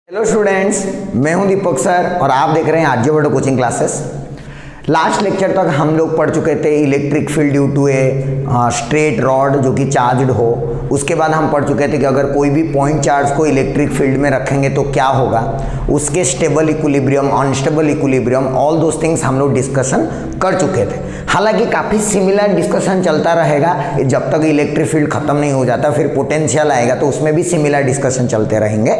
Hello students, मैं हूं दीपक sir और आप देख रहे हैं Aryabhatta coaching classes. Last lecture तक हम लोग पढ़ चुके थे electric field due to a straight rod जो कि चार्ज्ड हो। उसके बाद हम पढ़ चुके थे कि अगर कोई भी पॉइंट चार्ज को इलेक्ट्रिक फील्ड में रखेंगे तो क्या होगा, उसके stable equilibrium, unstable equilibrium, all those things हम लोग डिस्कशन कर चुके थे। हालांकि काफ़ी सिमिलर डिस्कशन चलता रहेगा जब तक इलेक्ट्रिक फील्ड खत्म नहीं हो जाता, फिर पोटेंशियल आएगा तो उसमें भी सिमिलर डिस्कशन चलते रहेंगे।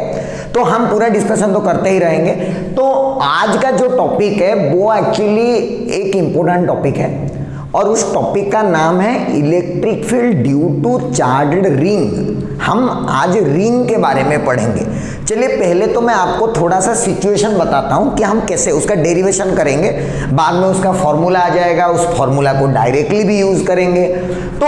तो हम पूरा डिस्कशन तो करते ही रहेंगे। तो आज का जो टॉपिक है वो एक्चुअली एक इम्पोर्टेंट टॉपिक है और उस टॉपिक का नाम है electric field due to charged ring. हम आज रिंग के बारे में पढ़ेंगे। चलिए पहले तो मैं आपको थोड़ा सा सिचुएशन बताता हूं कि हम कैसे उसका डेरिवेशन करेंगे, बाद में उसका फॉर्मूला आ जाएगा, उस फॉर्मूला को डायरेक्टली भी यूज करेंगे। तो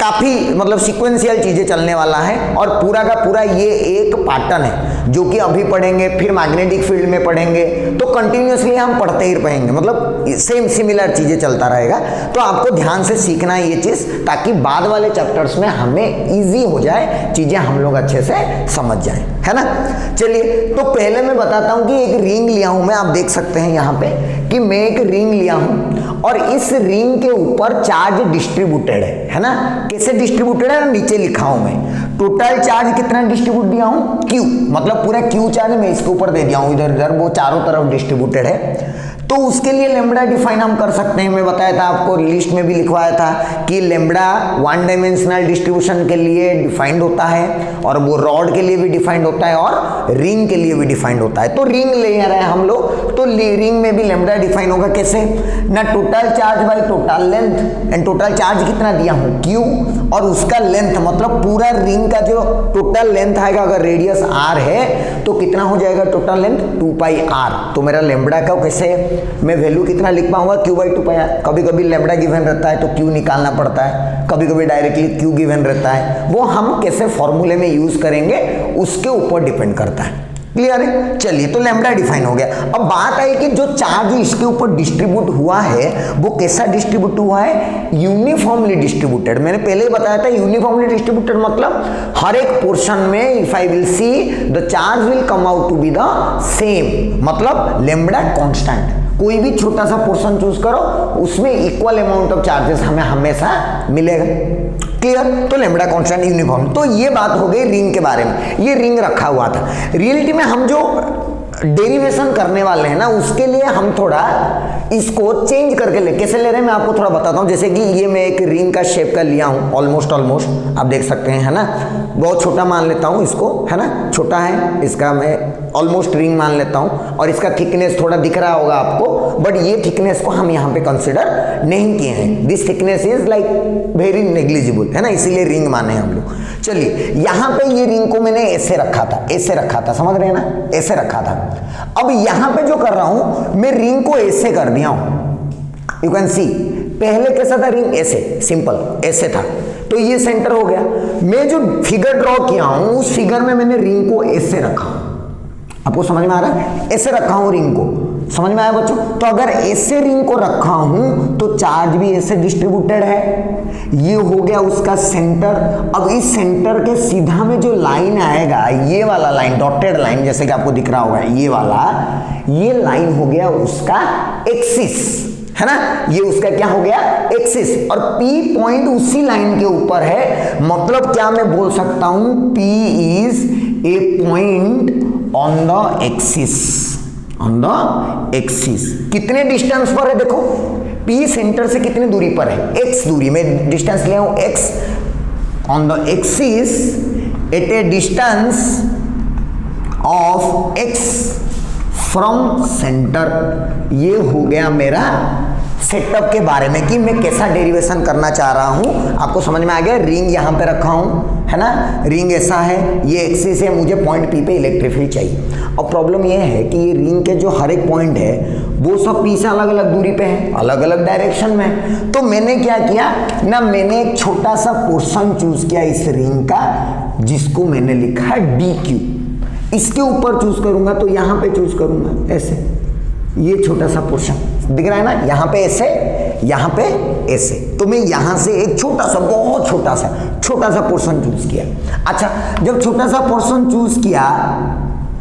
काफ़ी मतलब सीक्वेंशियल चीज़ें चलने वाला है और पूरा का पूरा ये एक पैटर्न है जो कि अभी पढ़ेंगे, फिर मैग्नेटिक फील्ड में पढ़ेंगे, तो कंटिन्यूसली हम पढ़ते ही रहेंगे, मतलब सेम सिमिलर चीज़ें चलता रहेगा। तो आपको ध्यान से सीखना है ये चीज़, ताकि बाद वाले चैप्टर्स में हमें ईजी हो जाए, चीज़ें हम लोग अच्छे से समझ जाएं, है ना। चलिए तो पहले मैं बताता हूँ कि एक रिंग लिया हूँ मैं, आप देख सकते हैं यहाँ पे कि मैं एक रिंग लिया हूँ और इस रिंग के ऊपर चार्ज डिस्ट्रीब्यूटेड है ना। कैसे डिस्ट्रीब्यूटेड है, नीचे लिखा हूं मैं। टोटल चार्ज कितना डिस्ट्रीब्यूट दिया हूं, Q, मतलब पूरा Q चार्ज मैं इसके ऊपर दे दिया हूं, इधर इधर वो चारों तरफ डिस्ट्रीब्यूटेड है। तो उसके लिए लेम्बडा डिफाइन हम कर सकते हैं। मैं बताया था आपको, लिस्ट में भी लिखवाया था कि लेम्बडा वन डायमेंशनल डिस्ट्रीब्यूशन के लिए डिफाइंड होता है और वो रॉड के लिए भी डिफाइंड होता है और रिंग के लिए भी डिफाइंड होता है। तो रिंग ले रहे हैं हम लोग, तो रिंग में भी लेम्बडा डिफाइन होगा कैसे ना, total charge by total length, and total charge कितना दिया हूं Q और उसका लेंथ, मतलब पूरा रिंग का जो टोटल लेंथ आएगा, अगर रेडियस r है तो कितना हो जाएगा टोटल लेंथ 2πr। तो मेरा लेम्बडा का कैसे मैं वैल्यू कितना लिख पाऊंगा, Q/2πr। कभी कभी लेम्बडा गिवन रहता है तो Q निकालना पड़ता है, कभी कभी डायरेक्टली Q गिवन रहता है, वो हम कैसे फॉर्मूले में यूज करेंगे उसके ऊपर डिपेंड करता है। क्लियर है। चलिए तो लेम्बडा डिफाइन हो गया। अब बात आई कि जो चार्ज इसके ऊपर डिस्ट्रीब्यूट हुआ है वो कैसा डिस्ट्रीब्यूट हुआ है, यूनिफॉर्मली डिस्ट्रीब्यूटेड। मैंने पहले ही बताया था यूनिफॉर्मली डिस्ट्रीब्यूटेड मतलब हर एक पोर्शन में if I will see the charge will come out to be the same, मतलब लेम्बडा कांस्टेंट। कोई भी छोटा सा पोर्शन चूज करो उसमें इक्वल अमाउंट ऑफ चार्जेस हमें हमेशा मिलेगा। क्लियर। तो लेम्बडा कांस्टेंट यूनिफॉर्म। तो ये बात हो गई रिंग के बारे में। ये रिंग रखा हुआ था। रियलिटी में हम जो डेरिवेशन करने वाले हैं ना, उसके लिए हम थोड़ा इसको चेंज करके कैसे ले रहे हैं मैं आपको थोड़ा बताता हूं। जैसे कि ये मैं एक रिंग का शेप का लिया हूं, ऑलमोस्ट आप देख सकते हैं, है ना। बहुत छोटा मान लेता हूं इसको, है ना, छोटा है इसका, मैं ऑलमोस्ट रिंग मान लेता हूं और इसका थिकनेस थोड़ा दिख रहा होगा आपको, बट ये थिकनेस को हम यहाँ पे कंसिडर नहीं किए हैं। This thickness is like very negligible, है ना, इसीलिए रिंग माने हम लोग। चलिए यहाँ पे ये रिंग को मैंने ऐसे रखा था, ऐसे रखा था, समझ रहे हैं ना, ऐसे रखा था। अब यहाँ पे जो कर रहा हूं मैं रिंग को ऐसे कर दिया हूं। यू कैन सी पहले कैसा था रिंग, ऐसे सिंपल ऐसे था, तो ये सेंटर हो गया। मैं जो फिगर ड्रॉ किया हूं उस फिगर में मैंने रिंग को ऐसे रखा। आपको समझ में आ रहा है, ऐसे रखा हूं रिंग को, समझ में आया बच्चों। तो अगर ऐसे रिंग को रखा हूं तो चार्ज भी ऐसे डिस्ट्रीब्यूटेड है। ये हो गया उसका सेंटर। अब इस सेंटर के सीधा में जो लाइन आएगा, ये वाला लाइन, डॉटेड लाइन जैसे कि आपको दिख रहा होगा, ये वाला, ये लाइन हो गया उसका एक्सिस, है ना। ये उसका क्या हो गया, एक्सिस। और P पॉइंट उसी लाइन के ऊपर है, मतलब क्या मैं बोल सकता हूं, P is a point on the axis, on the axis. कितने डिस्टेंस पर है देखो, P सेंटर से कितनी दूरी पर है, x दूरी में डिस्टेंस ले आऊं, x on the axis at A distance of x from centre. ये हो गया मेरा सेटअप के बारे में कि मैं कैसा डेरिवेशन करना चाह रहा हूं। आपको समझ में आ गया। रिंग यहां पे रखा हूं, है ना, रिंग ऐसा है, ये एक्सिस है, मुझे पॉइंट P पे इलेक्ट्रिक फील्ड चाहिए। और प्रॉब्लम ये है कि ये रिंग के जो हर एक पॉइंट है वो सब P से अलग अलग दूरी पे है, अलग अलग डायरेक्शन में। तो मैंने क्या किया ना, मैंने एक छोटा सा पोर्शन चूज किया इस रिंग का, जिसको मैंने लिखा DQ। इसके ऊपर चूज करूंगा तो यहां पे चूज करूंगा ऐसे, ये छोटा सा पोर्शन दिख रहा है ना, यहाँ पे ऐसे, यहाँ पे ऐसे। तो मैं यहाँ से एक छोटा सा, बहुत छोटा सा पोर्शन चूज किया। अच्छा, जब छोटा सा पोर्शन चूज किया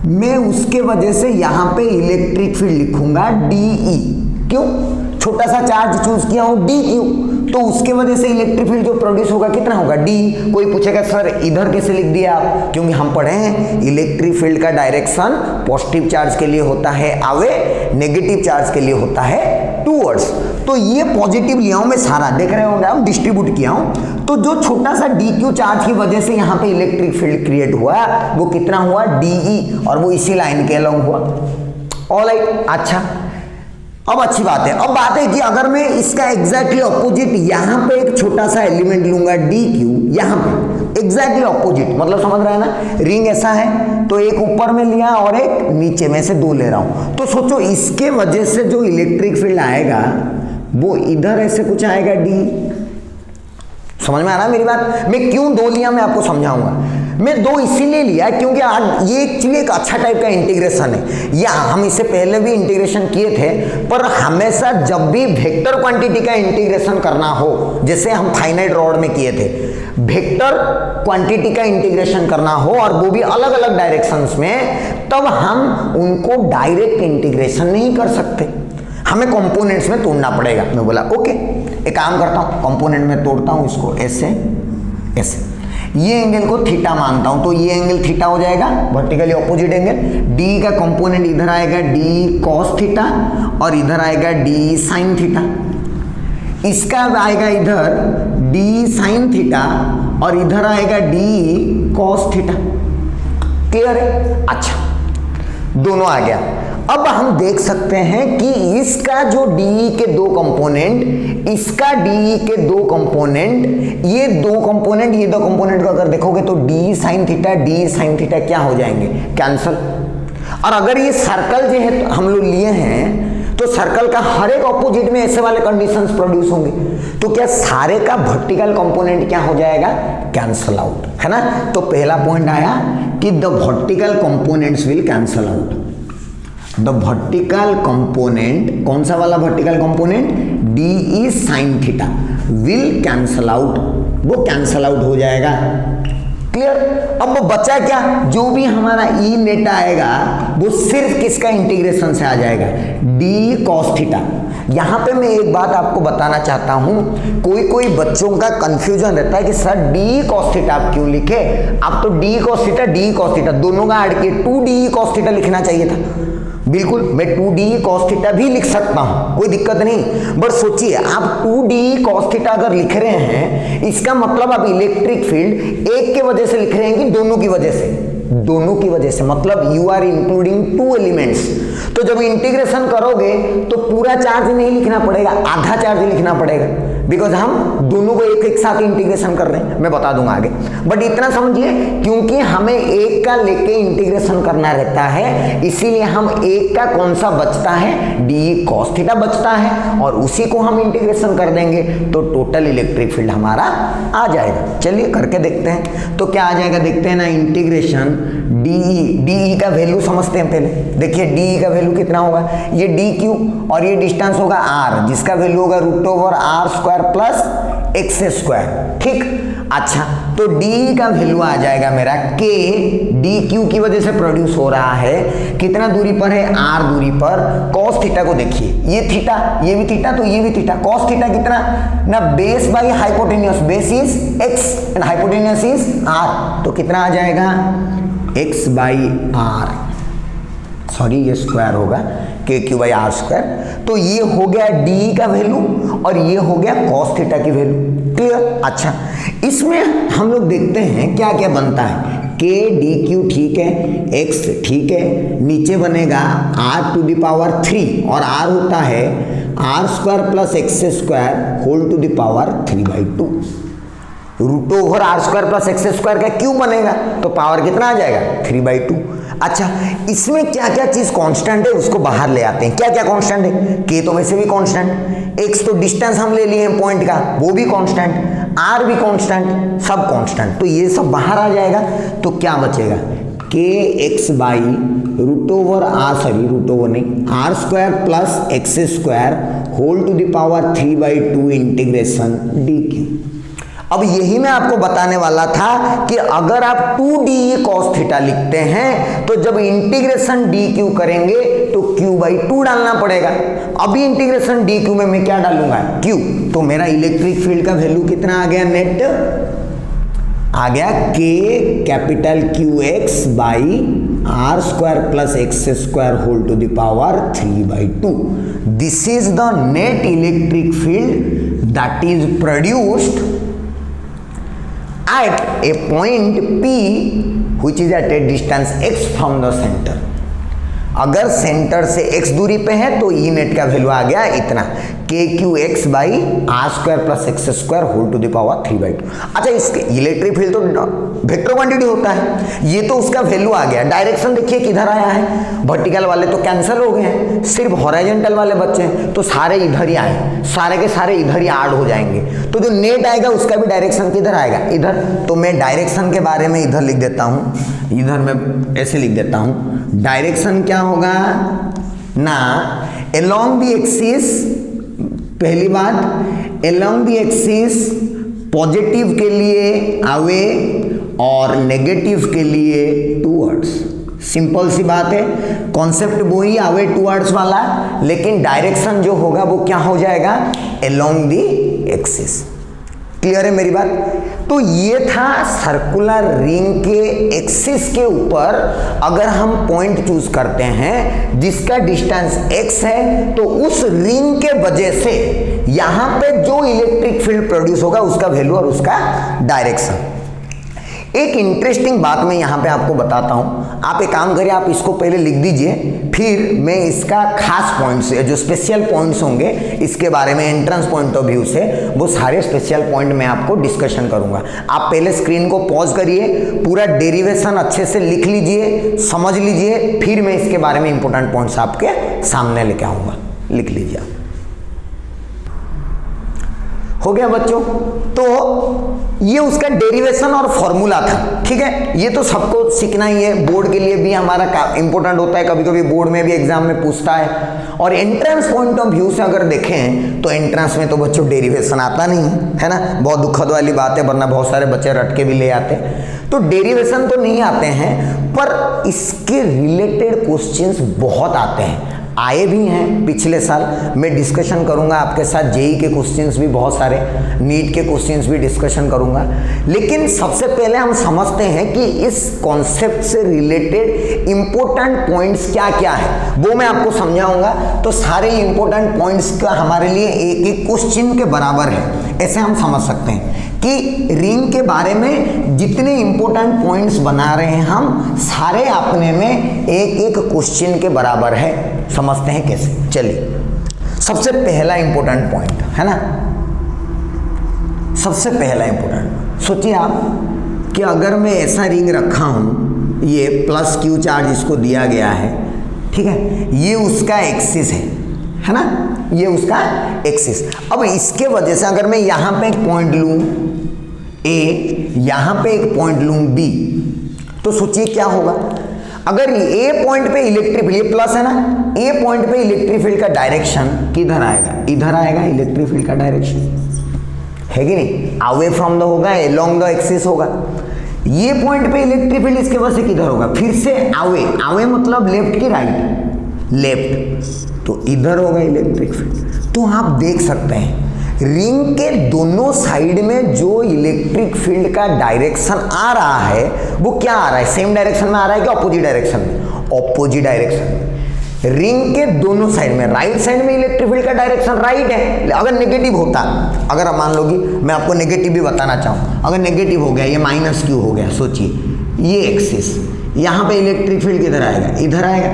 मैं उसके वजह से यहां पे इलेक्ट्रिक फील्ड लिखूंगा DE। क्यों? छोटा सा चार्ज चूज किया हूं DQ, तो उसके वजह से इलेक्ट्रिक फील्ड जो प्रोड्यूस होगा कितना होगा D। कोई पूछेगा सर इधर कैसे लिख दिया आप? क्योंकि हम पढ़े हैं इलेक्ट्रिक फील्ड का डायरेक्शन पॉजिटिव चार्ज के लिए होता है अवे, नेगेटिव चार्ज के लिए होता है टूवर्ड्स। तो ये पॉजिटिव लिया हूं मैं सारा, देख रहे होंगे आप, डिस्ट्रीब्यूट किया हूं। तो जो छोटा सा DQ चार्ज की वजह से यहाँ पे इलेक्ट्रिक फील्ड क्रिएट हुआ वो कितना हुआ DE, और वो इसी लाइन के अलॉन्ग हुआ। ऑलराइट, अच्छा अब अच्छी बात है। अब बात है कि अगर मैं इसका एग्जैक्टली ऑपोजिट यहाँ पे एक छोटा सा एलिमेंट लूंगा DQ, यहाँ पे एग्जैक्टली ऑपोजिट, मतलब समझ रहा है ना, रिंग ऐसा है तो एक ऊपर में लिया और एक नीचे में से दो ले रहा हूं। तो सोचो इसके वजह से जो इलेक्ट्रिक फील्ड आएगा वो इधर ऐसे कुछ आएगा D। समझ में आ रहा है मेरी बात? मैं क्यों दो लिया मैं आपको समझाऊंगा। मैं दो इसीलिए लिया क्योंकि आज ये एक्चुअली एक अच्छा टाइप का इंटीग्रेशन है, या हम इससे पहले भी इंटीग्रेशन किए थे, पर हमेशा जब भी वेक्टर क्वांटिटी का इंटीग्रेशन करना हो, जैसे हम फाइनाइट रॉड में किए थे, वेक्टर क्वांटिटी का इंटीग्रेशन करना हो और वो भी अलग अलग डायरेक्शंस में, तब हम उनको डायरेक्ट इंटीग्रेशन नहीं कर सकते, हमें कंपोनेंट्स में तोड़ना पड़ेगा। मैं बोला ओके, एक काम करता हूँ, कंपोनेंट में तोड़ता हूँ इसको ऐसे ऐसे, ये एंगल को थीटा मानता हूं तो ये एंगल थीटा हो जाएगा, वर्टिकली ऑपोजिट एंगल। D का कंपोनेंट इधर आएगा D cos थीटा और इधर आएगा D sin थीटा, इसका आएगा इधर D sin थीटा और इधर आएगा D cos थीटा। क्लियर है? अच्छा, दोनों आ गया। अब हम देख सकते हैं कि इसका जो DE के दो कंपोनेंट, इसका DE के दो कंपोनेंट, ये दो कंपोनेंट को अगर देखोगे तो D sin थीटा क्या हो जाएंगे? कैंसल। और अगर ये सर्कल जो है हम लोग लिए हैं तो सर्कल का हर एक ऑपोजिट में ऐसे वाले कंडीशंस प्रोड्यूस होंगे, तो क्या सारे का वर्टिकल कंपोनेंट क्या हो जाएगा? कैंसल आउट, है ना। तो पहला पॉइंट आया कि the vertical components will cancel out. The vertical component, कौन सा वाला vertical component? DE sin theta will cancel out, वो कैंसल आउट हो जाएगा। क्लियर? अब बचा क्या? जो भी हमारा E नेट आएगा वो सिर्फ किसका इंटीग्रेशन से आ जाएगा? D cos theta. यहां पे मैं एक बात आपको बताना चाहता हूं, कोई बच्चों का कंफ्यूजन रहता है कि सर D cos थीटा आप क्यों लिखे? आप तो D cos थीटा दोनों का ऐड किए 2D cos थीटा लिखना चाहिए था। बिल्कुल, मैं 2D cos थीटा भी लिख सकता हूं, कोई दिक्कत नहीं, बट सोचिए आप 2D cos थीटा अगर लिख रहे हैं, इसका मतलब आप इलेक्ट्रिक फील्ड एक के वजह से लिख रहे हैं कि दोनों की वजह से? दोनों की वजह से, मतलब you are including two elements. तो जब इंटीग्रेशन करोगे तो पूरा चार्ज नहीं लिखना पड़ेगा, आधा चार्ज लिखना पड़ेगा, बिकॉज हम दोनों को एक साथ इंटीग्रेशन कर रहे हैं। मैं बता दूंगा आगे, बट इतना समझिए क्योंकि हमें एक का लेके इंटीग्रेशन करना रहता है, इसीलिए हम एक का कौन सा बचता है? D cos थीटा बचता है, और उसी को हम इंटीग्रेशन कर देंगे तो टोटल इलेक्ट्रिक फील्ड हमारा आ जाएगा। चलिए करके देखते हैं, तो क्या आ जाएगा देखते हैं ना। इंटीग्रेशन DE का वैल्यू समझते हैं पहले। देखिए DE का वैल्यू कितना होगा? ये DQ और ये डिस्टेंस होगा R, जिसका वैल्यू होगा √R² प्लस x²। ठीक, अच्छा, तो DE का वैल्यू आ जाएगा मेरा K, DQ की वजह से प्रोड्यूस हो रहा है, कितना दूरी पर है? R दूरी पर। cos थीटा को देखिए, ये थीटा, ये भी थीटा, तो ये भी थीटा। cos थीटा कितना ना? Base by hypotenuse, base is x and hypotenuse is R, तो कितना आ जाएगा? x/r, सॉरी ये स्क्वायर होगा, KQ/r²। तो ये हो गया DE का वैल्यू और ये हो गया cos थीटा की वैल्यू। क्लियर? अच्छा, इसमें हम लोग देखते हैं क्या क्या बनता है। K DQ ठीक है, X ठीक है, नीचे बनेगा R⁻³ और R होता है R² plus x² whole to the power 3/2। √R² plus x² का क्यूब बनेगा तो पावर कितना आ जाएगा? 3/2। अच्छा, इसमें क्या क्या चीज कांस्टेंट है उसको बाहर ले आते हैं। क्या क्या कांस्टेंट है? K तो वैसे भी कांस्टेंट, X तो डिस्टेंस हम ले लिए हैं पॉइंट का, वो भी कांस्टेंट, R भी कांस्टेंट, सब कांस्टेंट, तो ये सब बाहर आ जाएगा। तो क्या बचेगा? KX by R² plus x² whole to the power 3/2 integration DQ। अब यही मैं आपको बताने वाला था कि अगर आप 2DE cos थीटा लिखते हैं तो जब इंटीग्रेशन dq करेंगे तो q/2 डालना पड़ेगा। अभी इंटीग्रेशन dq में मैं क्या डालूंगा, q, तो मेरा इलेक्ट्रिक फील्ड का वैल्यू कितना आ गया, नेट आ गया k capital QX by r square plus x square whole to the power 3/2। This is the net electric field that is produced at a point P which is at a distance x from the center। अगर centre से x दूरी पे है तो E net का value आ गया इतना, KQX by R square plus X square whole to the power 3/2। अच्छा, इसके इलेक्ट्रिक फील्ड तो वेक्टर क्वांटिटी होता है, ये तो उसका वैल्यू आ गया। डायरेक्शन देखिए किधर आया है, वर्टिकल वाले तो कैंसिल हो गए हैं, सिर्फ हॉरिजॉन्टल वाले बच्चे हैं, तो सारे इधर ही आए, सारे के सारे इधर ही ऐड हो जाएंगे। तो जो नेट आएगा उसका भी डायरेक्शन किधर आएगा, इधर। तो मैं डायरेक्शन के बारे में इधर लिख देता हूँ, इधर मैं ऐसे लिख देता हूँ, डायरेक्शन क्या होगा ना, अलोंग द एक्सिस, पहली बात अलोंग द एक्सिस पॉजिटिव के लिए अवे और नेगेटिव के लिए टूवर्ड्स। सिंपल सी बात है, कॉन्सेप्ट वो ही अवे टूवर्ड्स वाला, लेकिन डायरेक्शन जो होगा वो क्या हो जाएगा, अलोंग द एक्सिस। क्लियर है मेरी बात। तो ये था सर्कुलर रिंग के एक्सिस के ऊपर अगर हम पॉइंट चूज करते हैं जिसका डिस्टेंस x है, तो उस रिंग के वजह से यहां पे जो इलेक्ट्रिक फील्ड प्रोड्यूस होगा उसका वैल्यू और उसका डायरेक्शन। एक इंटरेस्टिंग बात मैं यहाँ पे आपको बताता हूँ, आप एक काम करिए, आप इसको पहले लिख दीजिए, फिर मैं इसका खास पॉइंट्स जो स्पेशल पॉइंट्स होंगे इसके बारे में एंट्रेंस पॉइंट ऑफ व्यू से वो सारे स्पेशल पॉइंट मैं आपको डिस्कशन करूँगा। आप पहले स्क्रीन को पॉज करिए, पूरा डेरिवेशन अच्छे से लिख लीजिए, समझ लीजिए, फिर मैं इसके बारे में इंपॉर्टेंट पॉइंट्स आपके सामने लेके आऊँगा। लिख लीजिए। हो गया बच्चों, तो ये उसका डेरिवेशन और फॉर्मूला था। ठीक है, ये तो सबको सीखना ही है, बोर्ड के लिए भी हमारा इंपॉर्टेंट होता है, कभी कभी बोर्ड में भी एग्जाम में पूछता है। और एंट्रेंस पॉइंट ऑफ व्यू से अगर देखें तो एंट्रेंस में तो बच्चों डेरिवेशन आता नहीं है ना, बहुत दुखद वाली बात है, वरना बहुत सारे बच्चे रट के भी ले आते। तो डेरिवेशन तो नहीं आते हैं, पर इसके रिलेटेड क्वेश्चंस बहुत आते हैं, आए भी हैं पिछले साल। मैं डिस्कशन करूंगा आपके साथ, जेई के क्वेश्चंस भी बहुत सारे, नीट के क्वेश्चंस भी डिस्कशन करूंगा। लेकिन सबसे पहले हम समझते हैं कि इस कॉन्सेप्ट से रिलेटेड इंपॉर्टेंट पॉइंट्स क्या क्या है, वो मैं आपको समझाऊंगा। तो सारे इंपॉर्टेंट पॉइंट्स का हमारे लिए एक एक क्वेश्चन के बराबर है, ऐसे हम समझ सकते हैं कि रिंग के बारे में जितने इंपॉर्टेंट पॉइंट्स बना रहे हैं हम, सारे अपने में एक एक क्वेश्चन के बराबर है। समझते हैं कैसे, चलिए। सबसे पहला इंपॉर्टेंट पॉइंट है ना, सबसे पहला इंपॉर्टेंट, सोचिए आप कि अगर मैं ऐसा रिंग रखा हूं, ये प्लस क्यू चार्ज इसको दिया गया है, ठीक है, ये उसका एक्सिस है ना, ये उसका एक्सिस। अब इसके वजह से अगर मैं यहां पे एक पॉइंट लूं A, यहां पे एक पॉइंट लूं B, तो सोचिए क्या होगा। अगर A पॉइंट पे इलेक्ट्रिक फील्ड, ये प्लस है ना, A पॉइंट पे इलेक्ट्रिक फील्ड का डायरेक्शन किधर आएगा, इधर आएगा। इलेक्ट्रिक फील्ड का डायरेक्शन है कि नहीं, अवे फ्रॉम द होगा, अलोंग द एक्सिस होगा। ये पॉइंट पे इलेक्ट्रिक फील्ड इसके वजह से किधर होगा, फिर से अवे, अवे मतलब लेफ्ट की राइट, लेफ्ट, तो इधर होगा इलेक्ट्रिक फील्ड। तो आप देख सकते हैं रिंग के दोनों साइड में जो इलेक्ट्रिक फील्ड का डायरेक्शन आ रहा है वो क्या आ रहा है, सेम डायरेक्शन में आ रहा है कि ऑपोजिट डायरेक्शन में, ऑपोजिट डायरेक्शन। रिंग के दोनों साइड में, राइट साइड में इलेक्ट्रिक फील्ड का डायरेक्शन राइट है। अगर नेगेटिव होता, अगर मान लो कि मैं आपको नेगेटिव भी बताना चाहूँ, अगर नेगेटिव हो गया, ये माइनस क्यू हो गया, सोचिए ये एक्सिस, यहाँ पे इलेक्ट्रिक फील्ड किधर आएगा, इधर आएगा,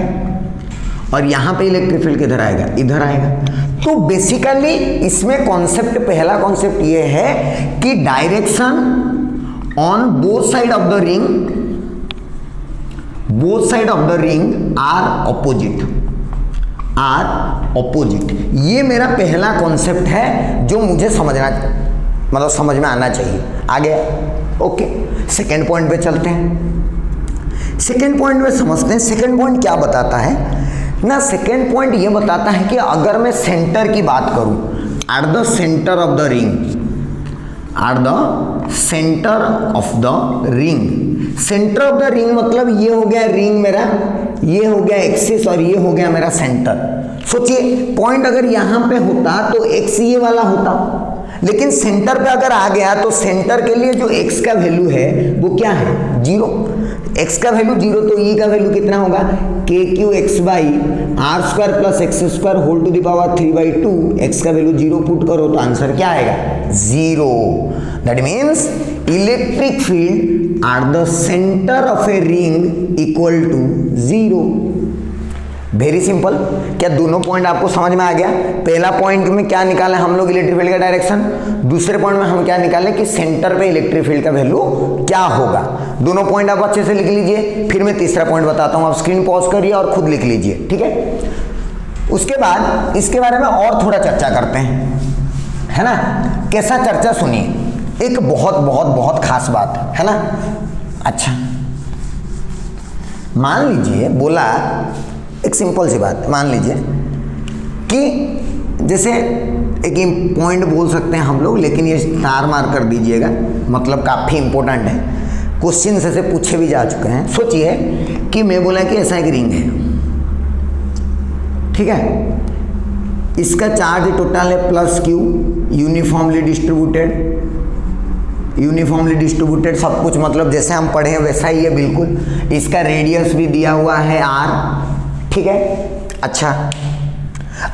और यहाँ पे इलेक्ट्रिक फील्ड किधर आएगा, इधर आएगा। तो बेसिकली इसमें कॉन्सेप्ट, पहला कॉन्सेप्ट ये है कि direction on both side of the ring, both side of the ring are opposite, are opposite. ये मेरा पहला कॉन्सेप्ट है जो मुझे समझना, मतलब समझ में आना चाहिए। आगे ओके, सेकेंड पॉइंट पे चलते हैं। सेकेंड पॉइंट में समझते हैं, सेकेंड पॉइंट क्या बताता है ना, सेकेंड पॉइंट ये बताता है कि अगर मैं सेंटर की बात करूं, at the centre of the ring, or the centre of the ring. Centre of the ring मतलब ये हो गया रिंग मेरा, ये हो गया एक्सिस और ये हो गया मेरा सेंटर। सोचिए पॉइंट अगर यहां पे होता तो एक्स ये वाला होता, लेकिन सेंटर पे अगर आ गया तो सेंटर के लिए जो एक्स का वैल्यू है वो क्या है, जीरो। एक्स का वैल्यू जीरो तो ई का वैल्यू कितना होगा, K Q X by R square plus X square whole to the power 3/2। X का वैल्यू जीरो पुट करो तो आंसर क्या आएगा, zero. That means electric field are the centre of a ring equal to zero. Very simple. क्या दोनों point आपको समझ में आ गया? पहला पॉइंट में क्या निकाला हम लोग, इलेक्ट्रिक फील्ड का डायरेक्शन। दूसरे पॉइंट में हम क्या निकाले कि सेंटर पे इलेक्ट्रिक फील्ड का वैल्यू क्या होगा। दोनों पॉइंट आप अच्छे से लिख लीजिए, फिर मैं तीसरा पॉइंट बताता हूं, आप स्क्रीन पॉज करिए और खुद लिख लीजिए, ठीक है। उसके बाद इसके बारे में और थोड़ा चर्चा करते हैं, है ना। कैसा चर्चा, सुनिए, एक बहुत बहुत बहुत खास बात है ना। अच्छा मान लीजिए, बोला एक सिंपल सी बात, मान लीजिए कि जैसे एक पॉइंट बोल सकते हैं हम लोग, लेकिन ये स्टार मार कर दीजिएगा, मतलब काफ़ी इंपॉर्टेंट है, क्वेश्चन से पूछे भी जा चुके हैं। सोचिए कि मैं बोला कि ऐसा एक रिंग है, ठीक है, इसका चार्ज टोटल है प्लस क्यू, यूनिफॉर्मली डिस्ट्रीब्यूटेड सब कुछ, मतलब जैसे हम पढ़े हैं वैसा ही है बिल्कुल। इसका रेडियस भी दिया हुआ है आर, ठीक है। अच्छा,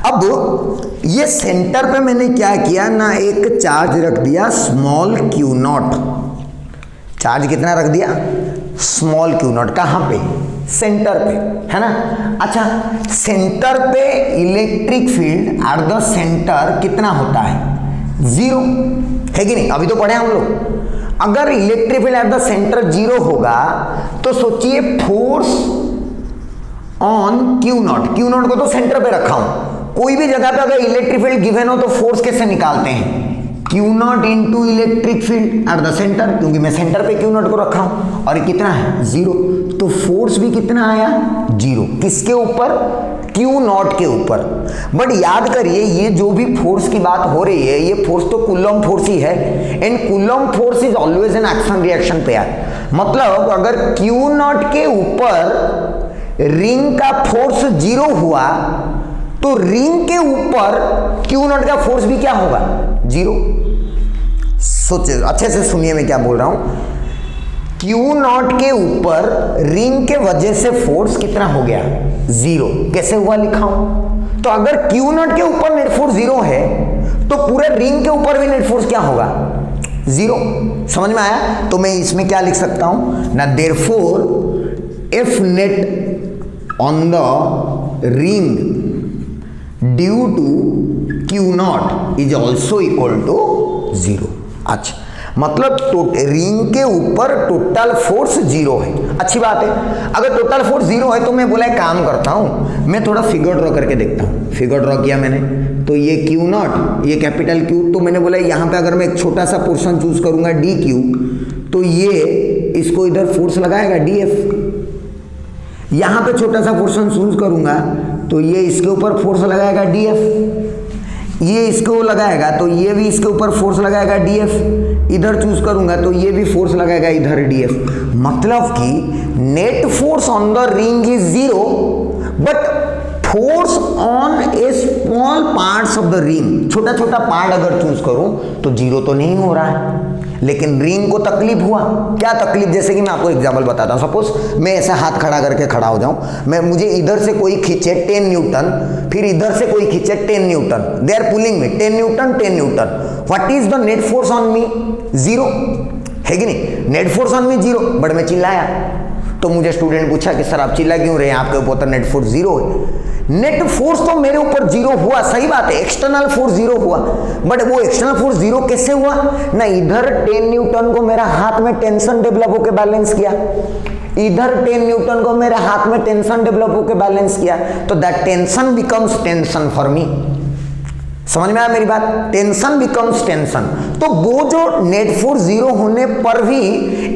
अब ये सेंटर पे मैंने क्या किया ना, एक चार्ज रख दिया स्मॉल क्यू नॉट। चार्ज कितना रख दिया, स्मॉल क्यू नॉट। कहाँ पे, सेंटर पे, है ना। अच्छा, सेंटर पे electric field at the centre कितना होता है, जीरो, है कि नहीं। अभी तो पढ़े हम लोग, अगर electric field at the centre zero होगा तो सोचिए फोर्स ऑन क्यू नॉट को तो सेंटर पे रखा हूं, कोई भी जगह पे अगर इलेक्ट्रिक फील्ड गिवन हो तो फोर्स कैसे निकालते हैं, Q naught into electric field at the centre, क्योंकि मैं सेंटर पे क्यू नॉट को रखा हूं और ये कितना है, जीरो। तो फोर्स भी कितना आया, जीरो। किसके ऊपर, क्यू नॉट के ऊपर। बट याद करिए, ये जो भी फोर्स की बात हो रही है, ये फोर्स तो कूलॉम फोर्स ही है, and Coulomb force is always an action reaction pair. मतलब अगर क्यू नॉट के ऊपर रिंग का फोर्स जीरो हुआ तो रिंग के ऊपर क्यू नॉट का फोर्स भी क्या होगा, जीरो। सोचिए, अच्छे से सुनिए मैं क्या बोल रहा हूं। क्यू नॉट के ऊपर रिंग के वजह से फोर्स कितना हो गया, जीरो। कैसे हुआ लिखाऊं, तो अगर क्यू नॉट के ऊपर नेट फोर्स जीरो है तो पूरे रिंग के ऊपर भी नेट फोर्स क्या होगा, जीरो। समझ में आया। तो मैं इसमें क्या लिख सकता हूं ना, therefore F net on the ring due to Q naught is also equal to 0। अच्छा, मतलब रिंग के ऊपर टोटल फोर्स जीरो है। अच्छी बात है, अगर टोटल फोर्स जीरो है तो मैं बोला एक काम करता हूं, मैं थोड़ा फिगर ड्रॉ करके देखता हूं। फिगर ड्रॉ किया मैंने, तो ये क्यू नॉट, ये कैपिटल क्यू, तो मैंने बोला यहाँ पे अगर मैं एक छोटा सा पोर्शन चूज करूंगा डी क्यू, तो ये इसको इधर फोर्स लगाएगा डी एफ। यहां पे छोटा सा पोर्शन चूज करूंगा तो ये इसके ऊपर फोर्स लगाएगा डीएफ, ये इसको लगाएगा तो ये भी इसके ऊपर फोर्स लगाएगा डीएफ, इधर चूज करूंगा तो ये भी फोर्स लगाएगा इधर डीएफ। मतलब कि net force on the ring is zero, but force on A small parts of the ring, छोटा छोटा पार्ट अगर चूज करूं तो जीरो तो नहीं हो रहा है, लेकिन रिंग को तकलीफ हुआ। क्या तकलीफ, जैसे कि मैं आपको एग्जांपल बताता हूं। सपोज मैं ऐसा हाथ खड़ा करके खड़ा हो जाऊं, मुझे इधर से कोई खींचे 10 न्यूटन, फिर इधर से कोई खींचे 10 newton, they are pulling me 10 newton 10 newton. What is the net force on me, zero, है कि नहीं। Net force on me zero, but मैं चिल्लाया तो मुझे स्टूडेंट पूछा कि सर आप चिल्ला क्यों रहे हैं, आपके ऊपर नेट फोर्स जीरो है। नेट फोर्स तो मेरे ऊपर जीरो हुआ, सही बात है, एक्सटर्नल फोर्स जीरो हुआ, बट वो एक्सटर्नल फोर्स जीरो कैसे हुआ ना, इधर 10 न्यूटन को मेरा हाथ में टेंशन डेवलप होकर बैलेंस किया, इधर 10 न्यूटन को मेरे हाथ में टेंशन डेवलप होकर बैलेंस किया, तो that tension becomes tension for me. समझ में आया मेरी बात, टेंशन बिकम्स टेंशन। तो वो जो नेट फोर्स जीरो होने पर भी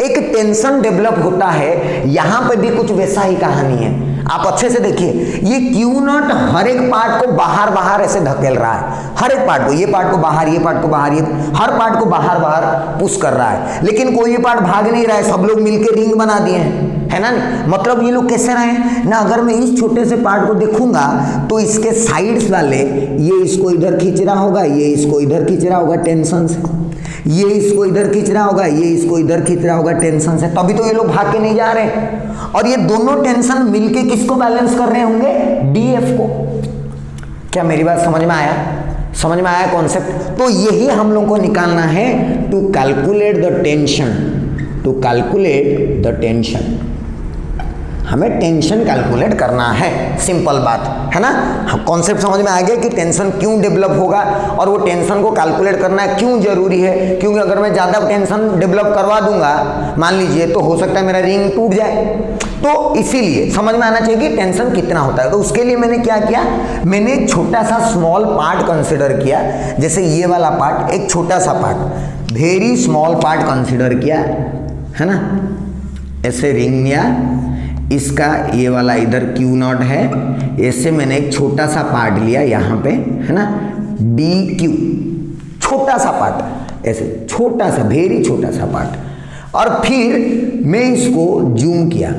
एक टेंशन डेवलप होता है, यहां पर भी कुछ वैसा ही कहानी है। आप अच्छे से देखिए, ये क्यू नॉट हर एक पार्ट को बाहर बाहर ऐसे धकेल रहा है, हर एक पार्ट को, ये पार्ट को बाहर, ये पार्ट को बाहर, ये हर पार्ट को बाहर बाहर पुश कर रहा है, लेकिन कोई भी पार्ट भाग नहीं रहा है, सब लोग मिलकर रिंग बना दिए हैं, है ना। मतलब ये लोग कैसे रहे ना, अगर मैं इस छोटे से पार्ट को देखूंगा तो इसके साइड्स वाले, ये इसको इधर खींच रहा होगा, ये इसको इधर खींच रहा होगा टेंशन से, ये इसको इधर खींच रहा होगा, ये इसको इधर खींच रहा होगा टेंशन से, तभी तो ये लोग भाग के नहीं जा रहे। और ये दोनों टेंशन मिलके किसको बैलेंस कर रहे होंगे, डीएफ को। क्या मेरी बात समझ में आया, समझ में आया कॉन्सेप्ट। तो यही हम लोग को निकालना है, to calculate the tension, to calculate the tension, हमें टेंशन कैलकुलेट करना है, सिंपल बात है ना। कॉन्सेप्ट समझ में आ गया कि टेंशन क्यों डेवलप होगा और वो टेंशन को कैलकुलेट करना क्यों जरूरी है, क्योंकि अगर मैं ज़्यादा टेंशन डेवलप करवा दूंगा मान लीजिए, तो हो सकता है मेरा रिंग टूट जाए। तो इसीलिए समझ में आना चाहिए कि टेंशन कितना होता है। तो उसके लिए मैंने क्या किया, मैंने एक छोटा सा स्मॉल पार्ट कंसिडर किया, जैसे ये वाला पार्ट, एक छोटा सा part, very small part consider किया, है ना। ऐसे रिंग लिया, इसका ये वाला इधर क्यू नॉट है, ऐसे मैंने एक छोटा सा पार्ट लिया यहाँ पे, है ना, डी क्यू, छोटा सा पार्ट, ऐसे छोटा सा, वेरी छोटा सा पार्ट, और फिर मैं इसको जूम किया,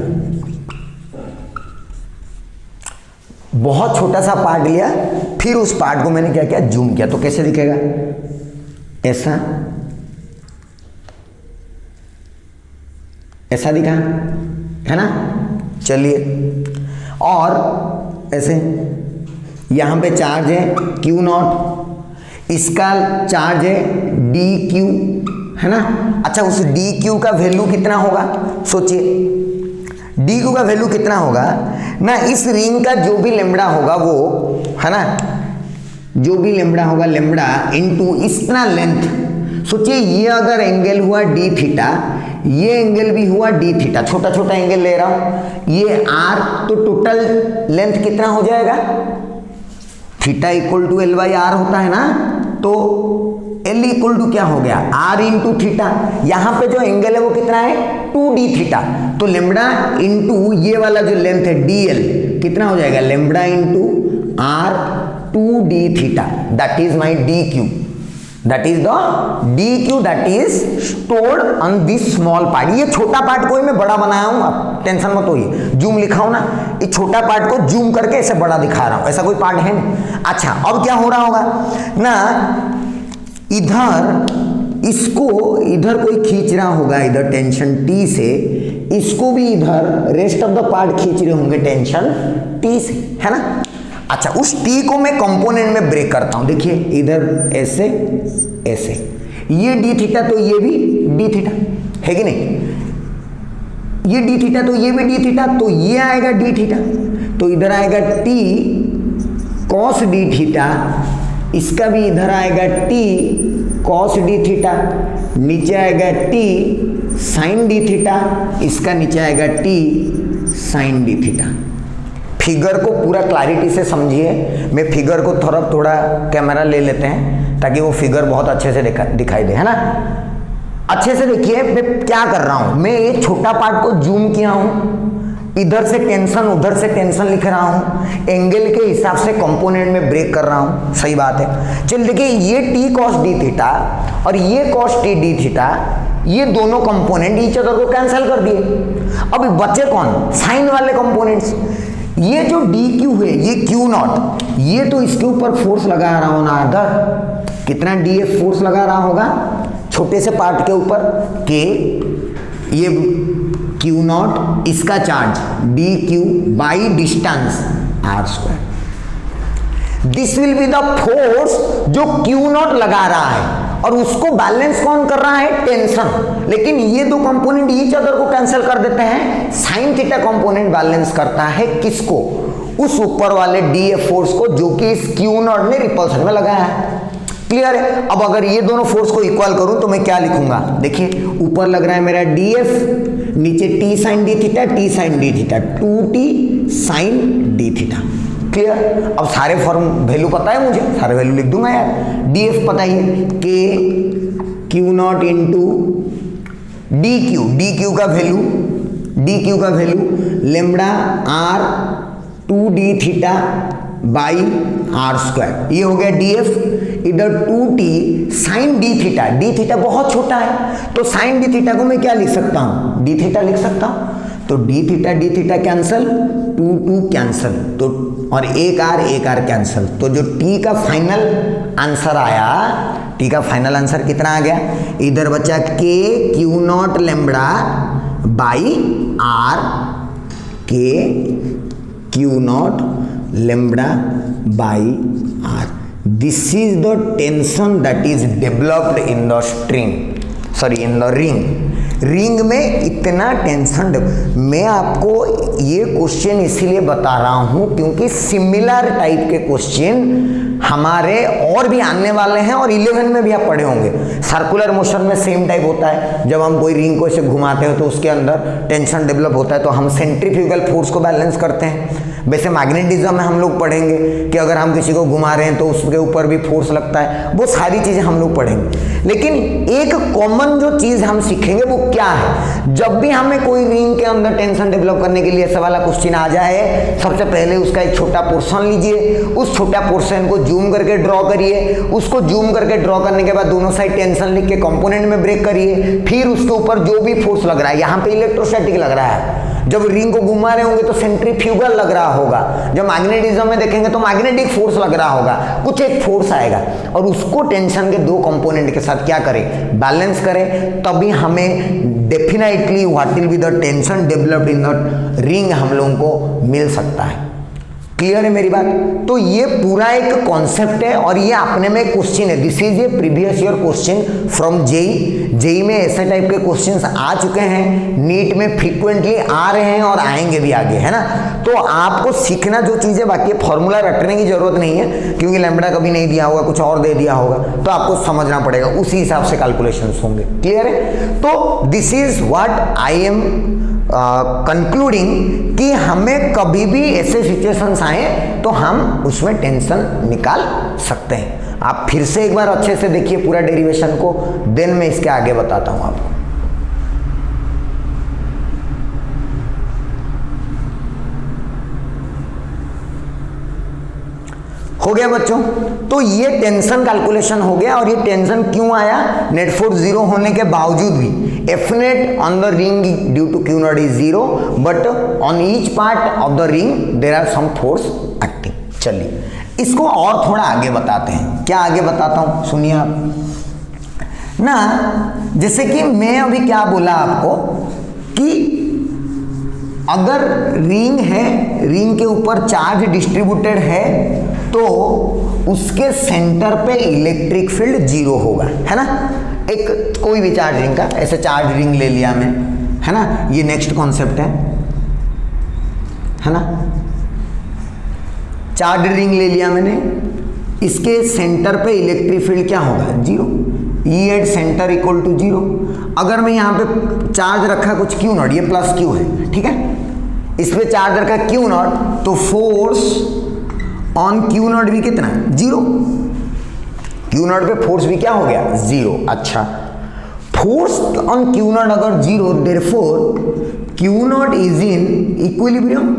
बहुत छोटा सा पार्ट लिया, फिर उस पार्ट को मैंने क्या किया, जूम किया। तो कैसे दिखेगा, ऐसा, ऐसा दिखा, है ना। चलिए, और ऐसे यहाँ पे चार्ज है क्यू नॉट, इसका चार्ज है डी क्यू, है ना। अच्छा, उस डी क्यू का वैल्यू कितना होगा, सोचिए, डी क्यू का वैल्यू कितना होगा ना, इस रिंग का जो भी लेमड़ा होगा वो, है ना, जो भी लेमड़ा होगा, लेमड़ा इनटू इतना लेंथ। सोचिए, ये अगर एंगल हुआ डी थीटा, ये एंगल भी हुआ डी थीटा, छोटा छोटा एंगल ले रहा हूं, ये आर, तो टोटल लेंथ कितना हो जाएगा, theta equal to L by R होता है ना, तो एल इक्वल टू क्या हो गया, आर इंटू थीटा। यहाँ पे जो एंगल है वो कितना है, 2d थीटा, तो लेमड़ा इंटू ये वाला जो लेंथ है dl कितना हो जाएगा, lambda into R 2d theta, that is my D Q, that is the dq that is stored on this small part। ये छोटा पार्ट को ही मैं बड़ा बनाया हूं, आप टेंशन मत होइए, जूम लिखा हूं ना, ये छोटा पार्ट को जूम करके ऐसे बड़ा दिखा रहा हूं, ऐसा कोई पार्ट है नहीं। अच्छा, अब क्या हो रहा होगा ना, इधर इसको इधर कोई खींच रहा होगा, इधर टेंशन T से, इसको भी इधर रेस्ट ऑफ द पार्ट खींच रहे होंगे टेंशन T से, है ना। अच्छा, उस T को मैं कंपोनेंट में ब्रेक करता हूं, देखिए इधर ऐसे ऐसे, ये डी थीटा तो ये भी डी थीटा है कि नहीं, ये डी थीटा तो ये भी डी थीटा, तो ये आएगा डी थीटा, तो इधर आएगा T कॉस डी थीटा, इसका भी इधर आएगा T कॉस डी थीटा, नीचे आएगा T साइन डी थीटा, इसका नीचे आएगा T sine D theta. Figure को पूरा क्लैरिटी से समझिए, मैं फिगर को थोड़ा कैमरा ले लेते हैं ताकि वो फिगर बहुत अच्छे से दिखाई दे, है ना। अच्छे से देखिए मैं क्या कर रहा हूं, मैं एक छोटा पार्ट को जूम किया हूं, इधर से टेंशन उधर से टेंशन लिख रहा हूं, एंगल के हिसाब से कंपोनेंट में ब्रेक कर रहा हूं, सही बात है। चल देखिए, ये T कॉस डी थीटा और ये कॉस T डी थीटा, ये दोनों कंपोनेंट ईच अदर को कैंसिल कर दिए। अब बचे कौन, साइन वाले कंपोनेंट्स। ये जो डी क्यू है, ये क्यू नॉट, ये तो इसके ऊपर फोर्स लगा रहा हो ना, इधर कितना डी एफ फोर्स लगा रहा होगा छोटे से पार्ट के ऊपर, के ये क्यू नॉट, इसका charge D Q by distance R square. This will be the force जो क्यू नॉट लगा रहा है, और उसको बैलेंस कौन कर रहा है, टेंशन। लेकिन ये दो कंपोनेंट ईच अदर को कैंसिल कर देते हैं, साइन थीटा कंपोनेंट बैलेंस करता है किसको, उस ऊपर वाले डीएफ फोर्स को, जो कि इस क्यू नॉट ने रिपल्सन में लगाया है। क्लियर है। अब अगर ये दोनों फोर्स को इक्वल करूं तो मैं क्या लिखूंगा, देखिए ऊपर लग रहा है मेरा डीएफ, नीचे T sine D theta, T sine D theta, 2t sine D theta. Clear. अब सारे फॉर्म वैल्यू पता है मुझे, सारे वैल्यू लिख दूंगा यार। डीएफ पता ही है, K Q naught into D Q का value lambda R 2d theta by R square, ये हो गया df। इधर 2t sine d theta, d theta बहुत छोटा है तो साइन d थीटा को मैं क्या लिख सकता हूँ, d थीटा लिख सकता हूँ। तो d थीटा कैंसल, 2 कैंसल, तो और एक आर कैंसल। तो जो t का फाइनल आंसर आया, t का फाइनल आंसर कितना आ गया, इधर बचा k Q naught lambda by R, k Q naught lambda by R. This is the tension that is developed in the in the ring में इतना टेंशन। मैं आपको ये क्वेश्चन इसीलिए बता रहा हूं क्योंकि सिमिलर टाइप के क्वेश्चन हमारे और भी आने वाले हैं और 11 में भी आप पढ़े होंगे। सर्कुलर मोशन में सेम टाइप होता है, जब हम कोई रिंग को ऐसे घुमाते हो तो उसके अंदर टेंशन डेवलप होता है तो हम सेंट्रीफ्यूगल फोर्स को बैलेंस करते हैं। वैसे मैग्नेटिज्म में हम लोग पढ़ेंगे कि अगर हम किसी को घुमा रहे हैं तो उसके ऊपर भी फोर्स लगता है, वो सारी चीजें हम लोग पढ़ेंगे। लेकिन एक कॉमन जो चीज हम सीखेंगे वो क्या है, जब भी हमें कोई रिंग के अंदर टेंशन डेवलप करने के लिए ऐसा वाला क्वेश्चन आ जाए, सबसे पहले उसका एक छोटा पोर्शन लीजिए, उस छोटा पोर्शन को जूम करके ड्रॉ करिए, उसको जूम करके ड्रॉ करने के बाद दोनों साइड टेंशन लिख के कंपोनेंट में ब्रेक करिए, फिर उसके ऊपर जो भी फोर्स लग रहा है, यहाँ पे इलेक्ट्रोस्टैटिक लग रहा है, जब रिंग को घुमा रहे होंगे तो सेंट्रीफ्यूगल लग रहा होगा, जब मैग्नेटिज्म में देखेंगे तो मैग्नेटिक फोर्स लग रहा होगा, कुछ एक फोर्स आएगा और उसको टेंशन के दो कंपोनेंट के साथ क्या करें, बैलेंस करें, तभी हमें definitely what will be the tension developed in the ring हम लोगों को मिल सकता है। क्लियर है मेरी बात? तो ये पूरा एक कॉन्सेप्ट है और ये अपने में क्वेश्चन है। This is a previous year question from JEE में ऐसे टाइप के क्वेश्चंस आ चुके हैं, नीट में फ्रीक्वेंटली आ रहे हैं और आएंगे भी आगे, है ना। तो आपको सीखना जो चीजें, बाकी फॉर्मूला रटने की जरूरत नहीं है क्योंकि लैम्बडा कभी नहीं दिया होगा, कुछ और दे दिया होगा, तो आपको समझना पड़ेगा, उसी हिसाब से कैलकुलेशंस होंगे। क्लियर है? तो this is what I am concluding कि हमें कभी भी ऐसे सिचुएशंस आए तो हम उसमें टेंशन निकाल सकते हैं। आप फिर से एक बार अच्छे से देखिए पूरा डेरिवेशन को, देन मैं इसके आगे बताता हूं आपको। हो गया बच्चों? तो ये टेंशन कैलकुलेशन हो गया। और ये टेंशन क्यों आया? नेट फोर्स जीरो होने के बावजूद भी F net on the ring due to Q naught is zero, but on each part of the ring there are some force acting. चलिए इसको और थोड़ा आगे बताते हैं। क्या आगे बताता हूं, सुनिए आप ना। जैसे कि मैं अभी क्या बोला आपको कि अगर रिंग है, रिंग के ऊपर चार्ज डिस्ट्रीब्यूटेड है तो उसके सेंटर पे इलेक्ट्रिक फील्ड जीरो होगा, है ना। एक कोई भी चार्ज रिंग का, ऐसे चार्ज रिंग ले लिया मैं, है ना। ये नेक्स्ट कॉन्सेप्ट है ना। चार्ज रिंग ले लिया मैंने, इसके सेंटर पे इलेक्ट्रिक फील्ड क्या होगा? Zero. E at centre equal to zero. अगर मैं यहाँ पे चार्ज रखा कुछ क्यू नॉट, ये प्लस क्यू है, ठीक है, इस पे चार्ज रखा क्यू नॉट, तो फोर्स ऑन क्यू नॉट भी कितना? जीरो। क्यू नॉट पे फोर्स भी क्या हो गया? जीरो। अच्छा, फोर्स ऑन क्यू नॉट अगर zero, therefore Q naught is in equilibrium.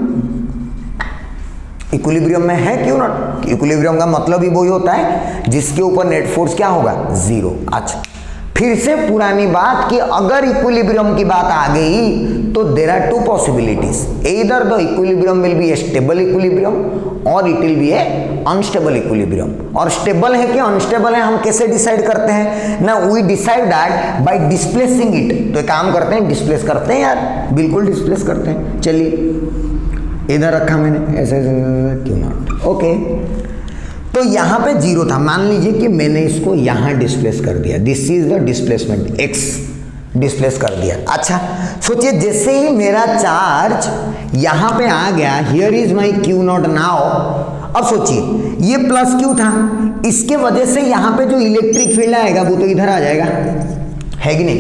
Equilibrium में है क्यू नॉट। इक्विलिब्रियम का मतलब ही वही होता है जिसके ऊपर नेट फोर्स क्या होगा? जीरो। अच्छा, फिर से पुरानी बात कि अगर इक्विलिब्रियम की बात आ गई तो there are two possibilities, either the equilibrium will be a stable equilibrium और it will be a unstable equilibrium. और स्टेबल है कि अनस्टेबल है हम कैसे डिसाइड करते हैं ना? We decide that by displacing it. तो एक काम करते हैं, डिस्प्लेस करते हैं यार, बिल्कुल डिस्प्लेस करते हैं। चलिए इधर रखा मैंने ऐसे क्यू नॉट, ओके। तो यहाँ पे जीरो था, मान लीजिए कि मैंने इसको यहाँ डिस्प्लेस कर दिया, this is the displacement, x displace कर दिया। अच्छा सोचिए, जैसे ही मेरा चार्ज यहाँ पे आ गया, here is my Q not now. अब सोचिए ये प्लस क्यू था, इसके वजह से यहाँ पे जो इलेक्ट्रिक फील्ड आएगा वो तो इधर आ जाएगा, है कि नहीं।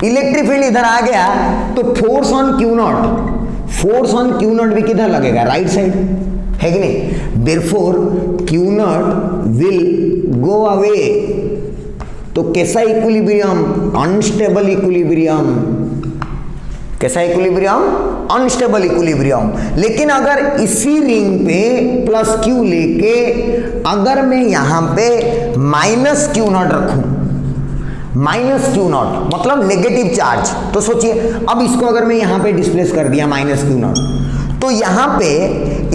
इलेक्ट्रिक फील्ड इधर आ गया तो force on Q not, force on Q naught भी किधर लगेगा? राइट साइड, है कि नहीं। Therefore Q naught will go away. तो कैसा इक्विलिब्रियम? Unstable equilibrium. कैसा इक्विलिब्रियम? Unstable equilibrium. लेकिन अगर इसी रिंग पे प्लस क्यू लेके अगर मैं यहां पे माइनस क्यू नॉट रखूं, माइनस क्यू नॉट मतलब नेगेटिव चार्ज, तो सोचिए अब इसको अगर मैं यहां पे डिस्प्लेस कर दिया माइनस क्यू नॉट, तो यहां पे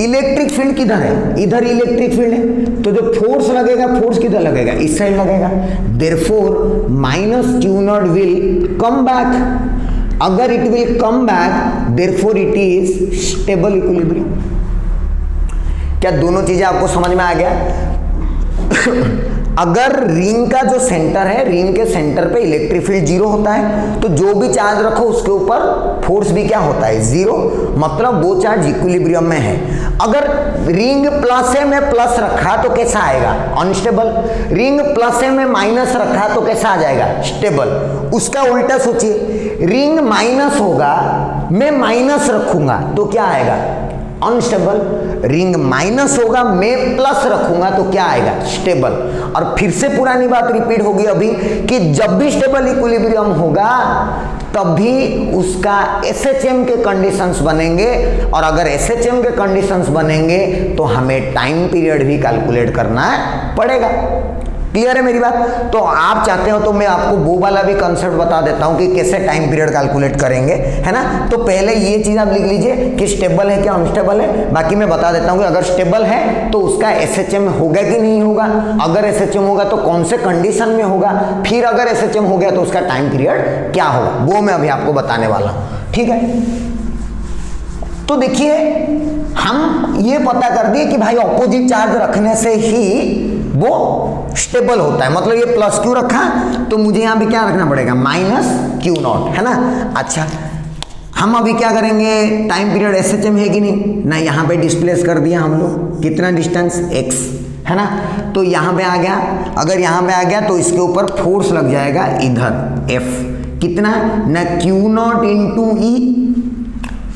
इलेक्ट्रिक फील्ड किधर है, इधर इलेक्ट्रिक फील्ड है, तो जो फोर्स लगेगा फोर्स किधर लगेगा, इस साइड लगेगा। Therefore minus Q naught will come back. अगर it will come back therefore it is stable equilibrium. क्या दोनों चीजें आपको समझ में आ गया? अगर रिंग का जो सेंटर है, रिंग के सेंटर पे इलेक्ट्रिक फील्ड जीरो होता है, तो जो भी चार्ज रखो उसके ऊपर फोर्स भी क्या होता है, जीरो, मतलब वो चार्ज इक्विलिब्रियम में है। अगर रिंग प्लस है में प्लस रखा तो कैसा आएगा, अनस्टेबल। रिंग प्लस है में माइनस रखा तो कैसा आ जाएगा, स्टेबल। उसका उल्टा सोचिए, रिंग माइनस होगा मैं माइनस रखूंगा तो क्या आएगा, अनस्टेबल। रिंग माइनस होगा मैं प्लस रखूंगा तो क्या आएगा, स्टेबल। और फिर से पुरानी बात रिपीट होगी अभी कि जब भी स्टेबल इक्विलिब्रियम होगा तभी उसका एसएचएम के कंडीशंस बनेंगे, और अगर एसएचएम के कंडीशंस बनेंगे तो हमें टाइम पीरियड भी कैलकुलेट करना पड़ेगा। क्लियर है मेरी बात? तो आप चाहते हो तो मैं आपको वो वाला भी कंसेप्ट बता देता हूं कि कैसे टाइम पीरियड कैलकुलेट करेंगे, है ना। तो पहले ये चीज आप लिख लीजिए कि स्टेबल है क्या अनस्टेबल है। बाकी मैं बता देता हूं कि अगर स्टेबल है तो उसका एसएचएम होगा कि नहीं होगा, अगर एसएचएम होगा तो कौन से कंडीशन में होगा, फिर अगर एसएचएम हो गया तो उसका टाइम पीरियड क्या होगा, वो मैं अभी आपको बताने वाला हूं। ठीक है, तो देखिए हम ये पता कर दिए कि भाई ऑपोजिट चार्ज रखने से ही वो स्टेबल होता है। मतलब ये प्लस क्यू रखा तो मुझे यहां पे क्या रखना पड़ेगा, माइनस क्यू नॉट, है ना। अच्छा, हम अभी क्या करेंगे, टाइम पीरियड एसएचएम है कि नहीं ना, यहाँ पे डिस्प्लेस कर दिया हम लोग, कितना डिस्टेंस x, है ना। तो यहाँ पे आ गया, अगर यहाँ पे आ गया तो इसके ऊपर फोर्स लग जाएगा इधर F, कितना ना, Q naught into E.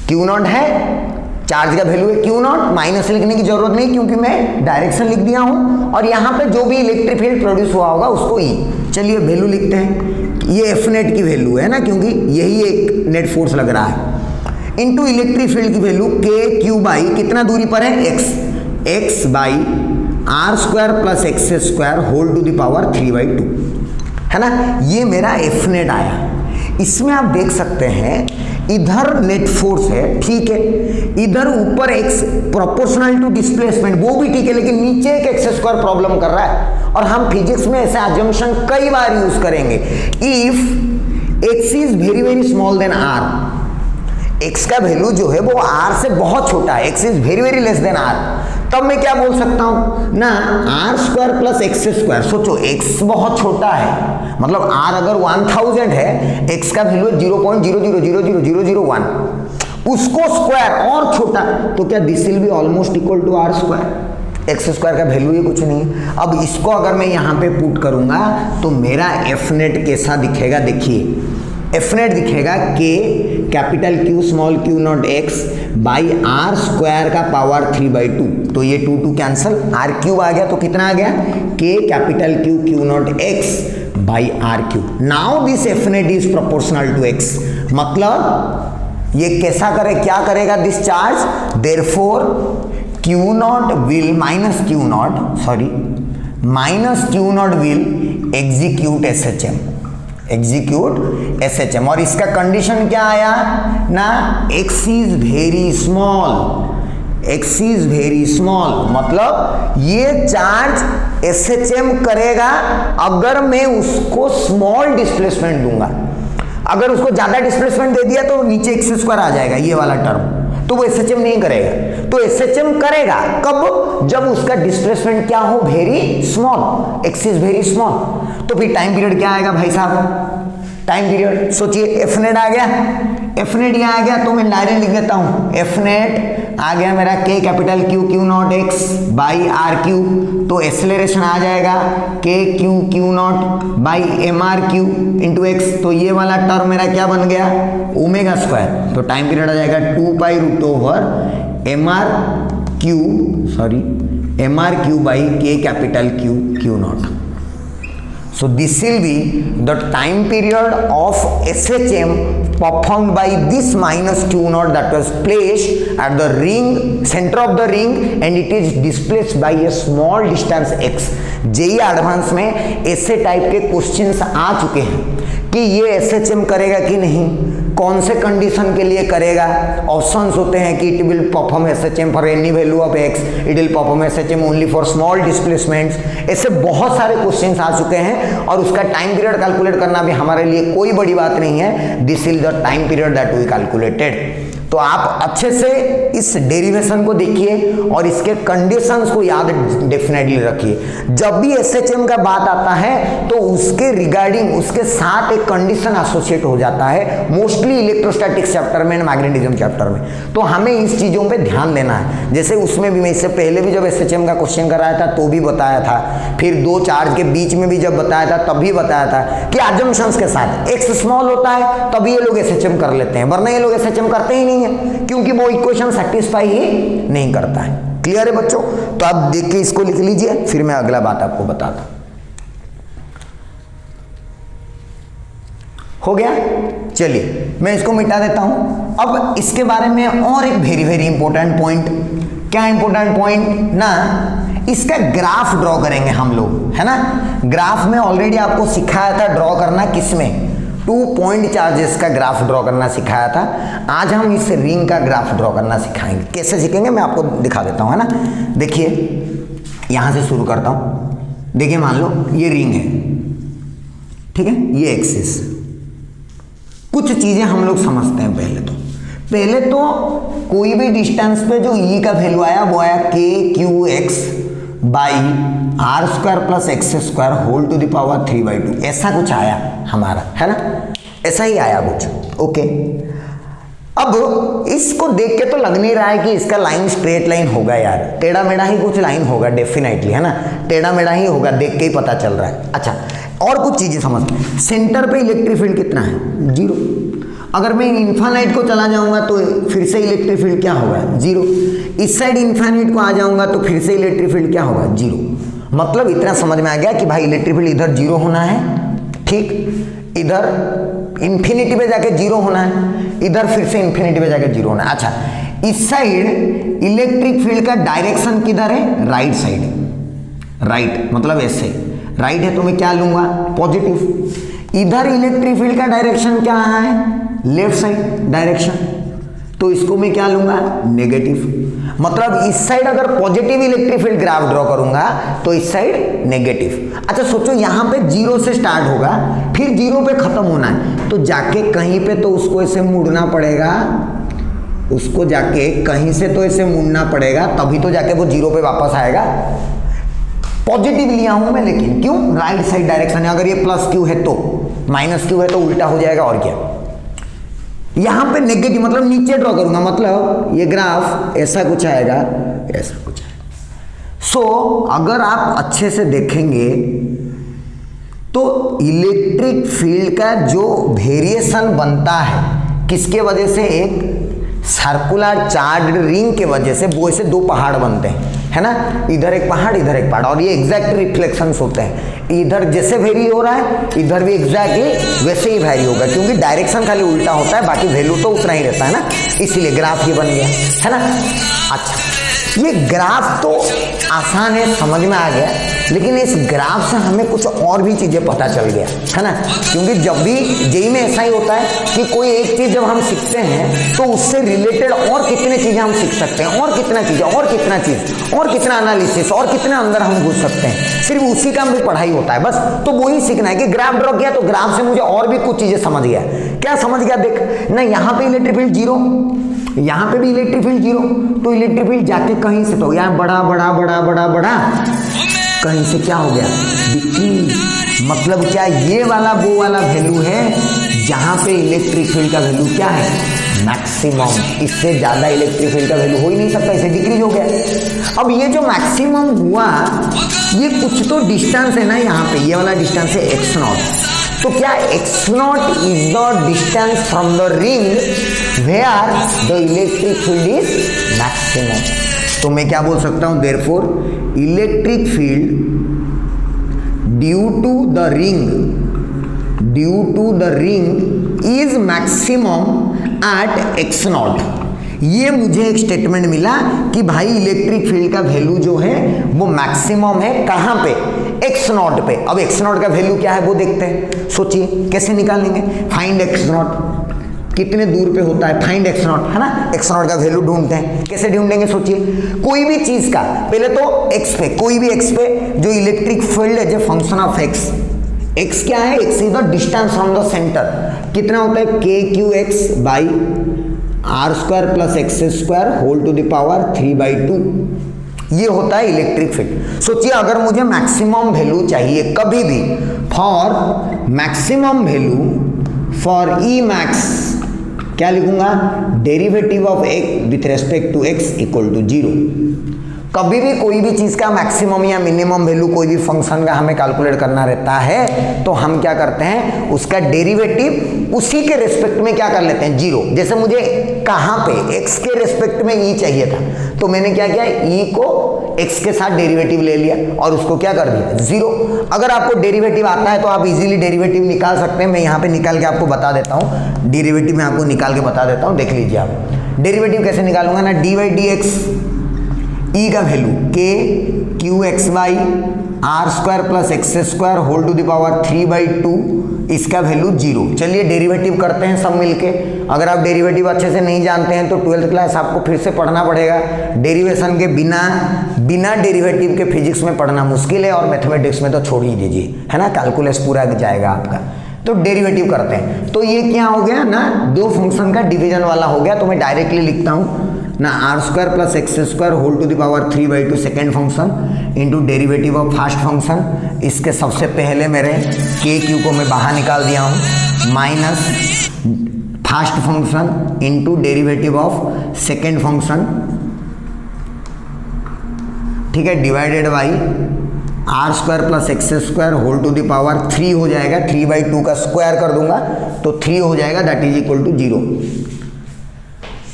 Q not है, चार्ज का वैल्यू है क्यू नॉट, माइनस लिखने की जरूरत नहीं क्योंकि मैं डायरेक्शन लिख दिया हूं, और यहाँ पे जो भी इलेक्ट्रिक फील्ड प्रोड्यूस हुआ होगा उसको ई। चलिए वैल्यू लिखते हैं, ये एफ नेट की वैल्यू है ना, क्योंकि यही एक नेट फोर्स लग रहा है, इनटू इलेक्ट्रिक फील्ड की वैल्यू के क्यू बाई कितना दूरी पर है, X, X by R square plus X square whole to the power 3/2, है ना। ये मेरा एफ नेट आया। इसमें आप देख सकते हैं इधर नेट फोर्स है, ठीक है, इधर ऊपर एक्स प्रोपोर्शनल टू डिस्प्लेसमेंट, वो भी ठीक है, लेकिन नीचे एक एक्स स्क्वायर प्रॉब्लम कर रहा है। और हम फिजिक्स में ऐसे अजम्पशन कई बार यूज करेंगे, if X is very very small then R, X का वैल्यू जो है वो आर से बहुत छोटा है, X is very very less than R, तब मैं क्या बोल सकता हूं ना, R square plus X square. सोचो एक्स बहुत छोटा है, मतलब आर अगर 1000 है, एक्स का वैल्यू 0.00000001, उसको स्क्वायर और छोटा, तो क्या this will be almost equal to R square. X square का वैल्यू ही कुछ नहीं। अब इसको अगर मैं यहाँ पे पुट करूंगा तो मेरा एफ नेट कैसा दिखेगा, देखिए एफ नेट दिखेगा के capital Q small Q naught X by R square का पावर 3/2, तो ये 2 कैंसल, आर क्यूब आ गया तो कितना आ गया, K capital Q Q naught X by R cube. Now this F net is proportional to X, मतलब ये कैसा करे, क्या करेगा this charge, therefore Q naught will minus Q naught will execute SHM, execute SHM. और इसका condition क्या आया ना, X is very small, X is very small, मतलब ये चार्ज एसएचएम करेगा अगर मैं उसको स्मॉल डिस्प्लेसमेंट दूंगा। अगर उसको ज्यादा डिस्प्लेसमेंट दे दिया तो नीचे एक्स स्क्वायर आ जाएगा, ये वाला टर्म, तो वो एसएचएम नहीं करेगा। तो एसएचएम करेगा कब, जब उसका डिस्प्लेसमेंट क्या हो, very small, X is very small. तो फिर टाइम पीरियड क्या आएगा भाई साहब, टाइम पीरियड सोचिए, एफ नेट आ गया, एफ नेट यहाँ आ गया तो मैं डायरेक्ट लिख देता हूँ, एफ नेट आ गया मेरा K capital Q Q naught X by R Q, तो एक्सेलरेशन आ जाएगा K Q Q naught by M R Q into X, तो ये वाला टर्म मेरा क्या बन गया, ओमेगा स्क्वायर। तो टाइम पीरियड आ जाएगा 2π√over M R Q by K capital Q Q naught. So this will be the time period of SHM performed by this minus q naught that was placed at the ring center of the ring and it is displaced by a small distance x। JEE advance में ऐसे type के questions आ चुके हैं कि ये SHM करेगा कि नहीं, कौन से कंडीशन के लिए करेगा। ऑप्शंस होते हैं कि it will perform SHM for any value of x, it will perform SHM only for small displacements. ऐसे बहुत सारे क्वेश्चंस आ चुके हैं और उसका टाइम पीरियड कैलकुलेट करना भी हमारे लिए कोई बड़ी बात नहीं है। This is the time period that we calculated. तो आप अच्छे से इस डेरिवेशन को देखिए और इसके कंडीशंस को याद डेफिनेटली रखिए। जब भी SHM का बात आता है तो उसके रिगार्डिंग उसके साथ एक कंडीशन एसोसिएट हो जाता है, मोस्टली इलेक्ट्रोस्टैटिक्स चैप्टर में, मैग्नेटिज्म चैप्टर में। तो हमें इस चीज़ों पे ध्यान देना है। जैसे उसमें भी मैं इससे पहले भी जब SHM का क्वेश्चन कराया था तो भी बताया था, फिर दो चार्ज के बीच में भी जब बताया था तब भी बताया था कि अजम्पशंस के साथ x स्मॉल होता है तभी ये लोग SHM कर लेते हैं, वरना ये लोग SHM करते ही नहीं है क्योंकि वो इक्वेशन सेटिस्फाई ही नहीं करता है। क्लियर है बच्चों? तो आप देख के इसको लिख लीजिए, फिर मैं अगला बात आपको बताता हूं। हो गया? चलिए मैं इसको मिटा देता हूं। अब इसके बारे में और एक वेरी वेरी इंपॉर्टेंट पॉइंट, क्या इंपॉर्टेंट पॉइंट ना, इसका ग्राफ ड्रॉ करेंगे हम लोग, है ना। ग्राफ में ऑलरेडी आपको सिखाया था ड्रॉ करना, किसमें, 2 पॉइंट चार्जेस का ग्राफ ड्रॉ करना सिखाया था। आज हम इस रिंग का ग्राफ ड्रॉ करना सिखाएंगे। कैसे सीखेंगे मैं आपको दिखा देता हूं, है ना। देखिए यहां से शुरू करता हूं। देखिए मान लो ये रिंग है, ठीक है, ये एक्सिस। कुछ चीजें हम लोग समझते हैं। पहले तो कोई भी डिस्टेंस पे जो ई का वैल्यू आया वो आया KQX by R square plus X square whole to the power 3/2, ऐसा कुछ आया हमारा, है ना, ऐसा ही आया कुछ। ओके, अब इसको देख के तो लग नहीं रहा है कि इसका लाइन स्ट्रेट लाइन होगा यार, टेढ़ा मेढ़ा ही कुछ लाइन होगा डेफिनेटली, है ना, टेढ़ा मेढ़ा ही होगा, देख के ही पता चल रहा है। अच्छा, और कुछ चीजें समझते हैं। सेंटर पे इलेक्ट्रिक फील्ड कितना है, 0। अगर मैं इन्फानाइट को चला जाऊंगा तो फिर से इलेक्ट्रिक फील्ड क्या होगा, 0। इस साइड इन्फानाइट को आ जाऊंगा तो फिर से इलेक्ट्रिक फील्ड क्या होगा, 0। मतलब इतना समझ में आ गया कि भाई इलेक्ट्रिक फील्ड इधर 0 होना है, ठीक, इधर इन्फिनिटी पे जाके 0 होना है, इधर फिर से इन्फिनिटी पे जाके 0 होना है। अच्छा, इस साइड इलेक्ट्रिक फील्ड का डायरेक्शन किधर है, राइट साइड, राइट मतलब ऐसे, राइट है तो मैं क्या लूंगा, पॉजिटिव। इधर इलेक्ट्रिक फील्ड का डायरेक्शन क्या है, लेफ्ट साइड डायरेक्शन, तो इसको मैं क्या लूंगा, नेगेटिव। मतलब इस साइड अगर positive electric field graph draw करूंगा तो इस साइड नेगेटिव। अच्छा सोचो, यहां पे 0 से स्टार्ट होगा, फिर 0 पे खत्म होना है, तो जाके कहीं पे तो उसको ऐसे मुड़ना पड़ेगा, उसको जाके कहीं से तो ऐसे मुड़ना पड़ेगा, तभी तो जाके वो 0 पे वापस आएगा। पॉजिटिव लिया हूं मैं, लेकिन क्यों, राइट साइड डायरेक्शन है। अगर ये प्लस क्यू है तो, माइनस क्यू है तो उल्टा हो जाएगा, और क्या। यहां पे नेगेटिव मतलब नीचे ड्रॉ करूंगा, मतलब ये ग्राफ ऐसा कुछ आएगा, ऐसा कुछ आएगा। सो अगर आप अच्छे से देखेंगे तो इलेक्ट्रिक फील्ड का जो वेरिएशन बनता है किसके वजह से, एक सर्कुलर चार्ज रिंग के वजह से, वो ऐसे 2 पहाड़ बनते हैं, है ना, इधर एक पहाड़ इधर एक पहाड़, और ये एग्जैक्ट रिफ्लेक्शंस होते हैं। इधर जैसे वेरी हो रहा है इधर भी एग्जैक्टली वैसे ही वेरी होगा, क्योंकि डायरेक्शन खाली उल्टा होता है, बाकी वैल्यू तो उतना ही रहता है ना, इसलिए ग्राफ ये बन गया, है ना। अच्छा, ये ग्राफ तो आसान है, समझ में आ गया, लेकिन इस ग्राफ से हमें कुछ और भी चीजें पता चल गया, है ना। क्योंकि जब भी जेईई में ऐसा ही होता है कि कोई एक चीज जब हम सीखते हैं तो उससे रिलेटेड और कितने चीजें हम सीख सकते हैं, और कितना चीज, और कितना चीज, और कितना एनालिसिस, और कितना अंदर हम घुस सकते हैं। सिर्फ उसी का भी पढ़ाई होता है बस। तो वही सीखना है कि ग्राफ ड्रॉ किया तो ग्राफ से मुझे और भी कुछ चीजें समझ गया। क्या समझ गया, देख ना, यहाँ पे इलेक्ट्रिक फील्ड 0, यहाँ पे भी इलेक्ट्रिक फील्ड 0, तो इलेक्ट्रिक फील्ड जाके कहीं से तो यहाँ बड़ा बड़ा बड़ा बड़ा बड़ा कहीं से क्या हो गया, डिक्रीज। मतलब क्या, ये वाला वो वाला वैल्यू है जहां पे इलेक्ट्रिक फील्ड का वैल्यू क्या है, मैक्सिमम। इससे ज्यादा इलेक्ट्रिक फील्ड का वैल्यू हो ही नहीं सकता, इसे डिक्रीज हो गया। अब ये जो मैक्सिमम हुआ, ये कुछ तो डिस्टेंस है ना, यहाँ पे ये वाला डिस्टेंस है x0, तो क्या x0 is the distance from the ring where the electric field is maximum. तो मैं क्या बोल सकता हूं, therefore electric field due to the ring is maximum at X naught. ये मुझे एक स्टेटमेंट मिला कि भाई इलेक्ट्रिक फील्ड का वैल्यू जो है वो मैक्सिमम है कहां पे, एक्स नॉट पे। अब एक्स नॉट का वैल्यू क्या है वो देखते हैं, सोचिए कैसे निकालेंगे। फाइंड एक्स नॉट, कितने दूर पे होता है, फाइंड एक्स नॉट, है ना। एक्स नॉट का वैल्यू ढूंढते हैं, कैसे ढूंढेंगे सोचिए। कोई भी चीज का पहले तो एक्स पे, कोई भी एक्स पे जो इलेक्ट्रिक फील्ड है जो फंक्शन ऑफ एक्स, एक्स क्या है, X is the distance from the centre, कितना होता है K Q X by R square plus X square whole to the power 3/2, ये होता है इलेक्ट्रिक फील्ड। सोचिए अगर मुझे मैक्सिमम वैल्यू चाहिए कभी भी, for maximum value for E max, क्या लिखूंगा, derivative of X with respect to X equal to 0। कभी भी कोई भी चीज का मैक्सिमम या मिनिमम वैल्यू कोई भी फंक्शन का हमें कैलकुलेट करना रहता है तो हम क्या करते हैं, उसका डेरिवेटिव उसी के रेस्पेक्ट में क्या कर लेते हैं, 0। जैसे मुझे कहां पे, एक्स के रेस्पेक्ट में ई चाहिए था तो मैंने क्या किया, ई को एक्स के साथ डेरिवेटिव ले लिया और उसको क्या कर दिया, 0। अगर आपको डेरिवेटिव आता है तो आप इजीली डेरिवेटिव निकाल सकते हैं। मैं यहाँ पे निकाल के आपको बता देता हूँ, डेरिवेटिव मैं आपको निकाल के बता देता हूँ, देख लीजिए आप। डेरिवेटिव कैसे निकालूंगा ना, dy/dx ई का value K Q X by R square plus X square whole to the power 3/2, इसका वैल्यू 0। चलिए डेरिवेटिव करते हैं सब मिलके। अगर आप डेरिवेटिव अच्छे से नहीं जानते हैं तो 12th क्लास आपको फिर से पढ़ना पड़ेगा। डेरिवेशन के बिना डेरिवेटिव के फिजिक्स में पढ़ना मुश्किल है और मैथमेटिक्स में तो छोड़ ही दीजिए, है ना, कैलकुलस पूरा जाएगा आपका। तो डेरिवेटिव करते हैं, तो ये क्या हो गया ना, दो फंक्शन का डिवीजन वाला हो गया। तो मैं डायरेक्टली लिखता हूँ ना, R square plus X square whole to the power 3/2 second function into derivative of first function. इसके सबसे पहले मेरे के क्यू को मैं बाहर निकाल दिया हूँ, minus first function into derivative of second function, ठीक है, divided by R square plus X square whole to the power 3 हो जाएगा, 3/2 का स्क्वायर कर दूंगा तो 3 हो जाएगा, दैट इज इक्वल टू 0।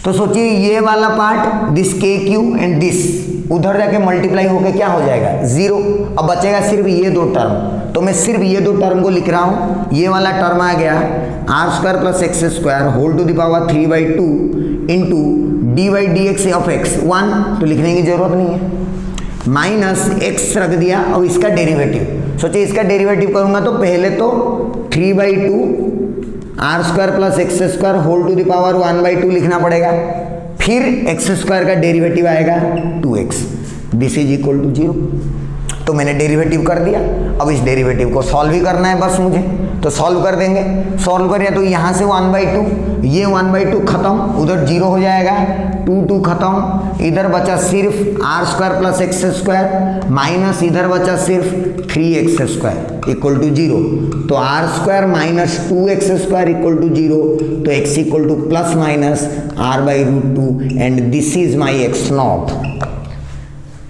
तो सोचिए ये वाला पार्ट, दिस के क्यू एंड दिस उधर जाके मल्टीप्लाई होके क्या हो जाएगा, 0। अब बचेगा सिर्फ ये दो टर्म, तो मैं सिर्फ ये दो टर्म को लिख रहा हूँ। ये वाला टर्म आ गया R square plus X square whole to the power 3/2 into dy/dx of X 1, तो लिखने की जरूरत नहीं है, माइनस एक्स रख दिया। अब इसका डेरिवेटिव सोचिए, इसका डेरिवेटिव करूंगा तो पहले तो 3/2 R square plus X square whole to the power 1/2 लिखना पड़ेगा, फिर एक्स स्क्वायर का डेरिवेटिव आएगा 2x, this is equal to 0। तो मैंने डेरिवेटिव कर दिया। अब इस डेरिवेटिव को सॉल्व ही करना है बस मुझे, तो सॉल्व कर देंगे। सॉल्व करें तो यहाँ से 1/2, ये 1/2 खत्म, उधर 0 हो जाएगा, 2 खत्म, इधर बचा सिर्फ R square plus X square minus इधर बचा सिर्फ 3x स्क्वायर इक्वल टू 0। तो R square minus 2x square equal to 0, तो x equal to plus minus r/√2 and this is my x naught.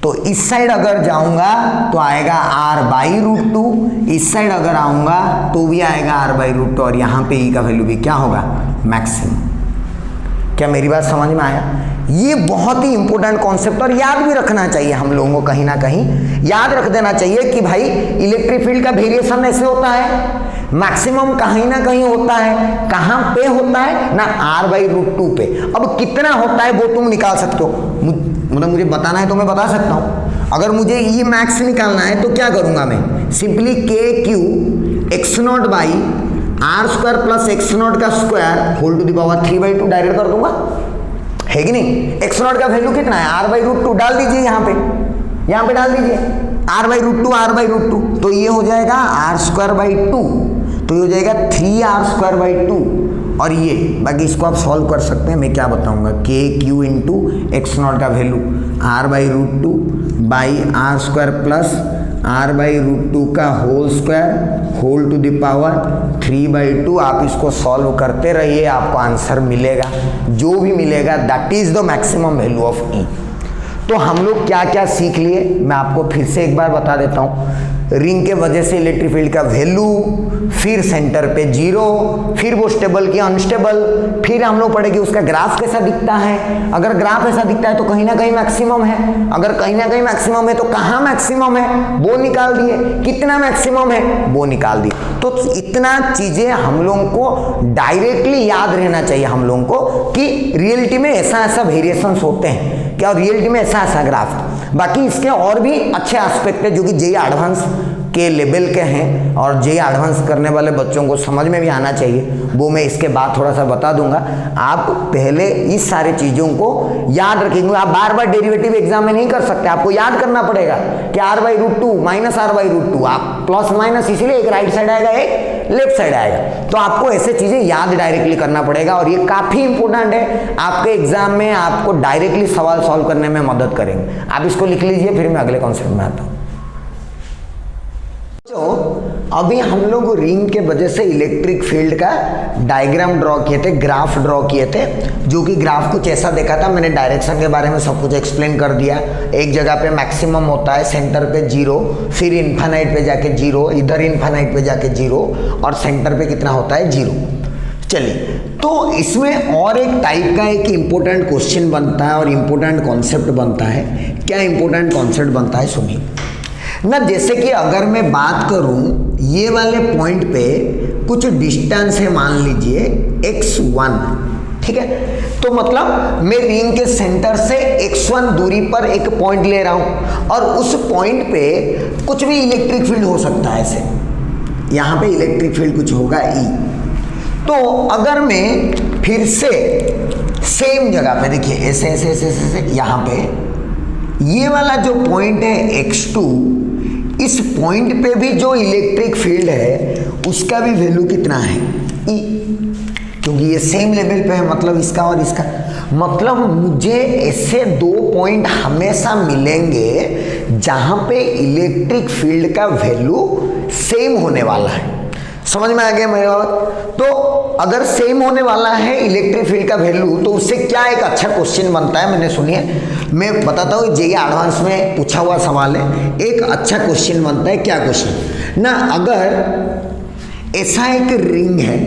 तो इस साइड अगर जाऊंगा तो आएगा r/√2, इस साइड अगर आऊंगा तो भी आएगा r/√2, और यहाँ पे e का वैल्यू भी क्या होगा, मैक्सिमम। क्या मेरी बात समझ में आया? ये बहुत ही इंपॉर्टेंट कॉन्सेप्ट और याद भी रखना चाहिए हम लोगों को, कहीं ना कहीं याद रख देना चाहिए कि भाई इलेक्ट्रिक फील्ड का वेरिएशन ऐसे होता है, मैक्सिमम कहीं ना कहीं होता है, कहाँ पे होता है ना, r/√2 पे। अब कितना होता है वो तुम निकाल सकते हो, मतलब मुझे बताना है तो मैं बता सकता हूँ। अगर मुझे ये मैक्स निकालना है तो क्या करूंगा मैं, simply K Q X naught by R square plus X naught का square whole to the power 3/2 direct कर दूंगा, है कि नहीं। एक्स नॉट का वैल्यू कितना है, r/√2 डाल दीजिए, यहाँ पे डाल दीजिए r/√2, तो ये हो जाएगा r²/2, तो ये हो जाएगा 3r²/2। और ये बाकी इसको आप सॉल्व कर सकते हैं, मैं क्या बताऊंगा, K Q into X naught का value r/√2 by r² plus r/√2 का whole square whole to the power 3/2। आप इसको सॉल्व करते रहिए, आपको आंसर मिलेगा, जो भी मिलेगा that is the maximum value of E. तो हम लोग क्या क्या सीख लिए मैं आपको फिर से एक बार बता देता हूँ। रिंग के वजह से इलेक्ट्रिक फील्ड का वैल्यू, फिर सेंटर पे 0, फिर वो स्टेबल की अनस्टेबल, फिर हम लोग पढ़ेंगे उसका ग्राफ कैसा दिखता है। अगर ग्राफ ऐसा दिखता है तो कहीं ना कहीं मैक्सिमम है, अगर कहीं ना कहीं मैक्सिमम है तो कहाँ मैक्सिमम है वो निकाल दिए, कितना मैक्सिमम है वो निकाल दिए। तो इतना चीजें हम लोगों को डायरेक्टली याद रहना चाहिए हम लोगों को कि रियलिटी में ऐसा ऐसा वेरिएशंस होते हैं क्या, रियलिटी में ऐसा ऐसा ग्राफ। बाकी इसके और भी अच्छे एस्पेक्ट है जो कि जेईई एडवांस के लेवल के हैं और जेईई एडवांस करने वाले बच्चों को समझ में भी आना चाहिए, वो मैं इसके बाद थोड़ा सा बता दूंगा। आप पहले इस सारी चीज़ों को याद रखेंगे। आप बार बार डेरिवेटिव एग्जाम में नहीं कर सकते, आपको याद करना पड़ेगा कि r/√2 माइनस r/√2, आप प्लस माइनस इसीलिए एक राइट साइड आएगा एक लेफ्ट साइड आएगा, तो आपको ऐसे चीज़ें याद डायरेक्टली करना पड़ेगा और ये काफ़ी इंपॉर्टेंट है आपके एग्जाम में, आपको डायरेक्टली सवाल सॉल्व करने में मदद करेंगे। आप इसको लिख लीजिए, फिर मैं अगले कॉन्सेप्ट में आता हूँ। तो अभी हम लोग रिंग के वजह से इलेक्ट्रिक फील्ड का डायग्राम ड्रॉ किए थे, ग्राफ ड्रॉ किए थे, जो कि ग्राफ कुछ ऐसा देखा था। मैंने डायरेक्शन के बारे में सब कुछ एक्सप्लेन कर दिया। एक जगह पे मैक्सिमम होता है, सेंटर पे 0, फिर इन्फानाइट पे जाके 0, इधर इन्फानाइट पे जाके 0 और सेंटर पे कितना होता है 0। चलिए, तो इसमें और एक टाइप का एक इम्पोर्टेंट क्वेश्चन बनता है और इम्पोर्टेंट कॉन्सेप्ट बनता है। क्या इम्पोर्टेंट कॉन्सेप्ट बनता है सुनिए ना। जैसे कि अगर मैं बात करूं ये वाले पॉइंट पे कुछ डिस्टेंस है, मान लीजिए x1, ठीक है, तो मतलब मैं रिंग के सेंटर से x1 दूरी पर एक पॉइंट ले रहा हूं और उस पॉइंट पे कुछ भी इलेक्ट्रिक फील्ड हो सकता है। ऐसे यहां पे इलेक्ट्रिक फील्ड कुछ होगा E। तो अगर मैं फिर से सेम जगह पे देखिए ऐसे ऐसे ऐसे ऐसे यहां पे ये वाला जो पॉइंट है x2, इस पॉइंट पे भी जो इलेक्ट्रिक फील्ड है उसका भी वैल्यू कितना है E, क्योंकि ये सेम लेवल पे है, मतलब इसका और इसका, मतलब मुझे ऐसे दो पॉइंट हमेशा मिलेंगे जहां पे इलेक्ट्रिक फील्ड का वैल्यू सेम होने वाला है। समझ में आ गया मेरा बात? तो अगर सेम होने वाला है इलेक्ट्रिक फील्ड का वैल्यू, तो उससे क्या एक अच्छा क्वेश्चन बनता है। मैंने सुनिए, मैं बताता हूँ, जेईई एडवांस में पूछा हुआ सवाल है। एक अच्छा क्वेश्चन बनता है। क्या क्वेश्चन ना, अगर ऐसा एक रिंग है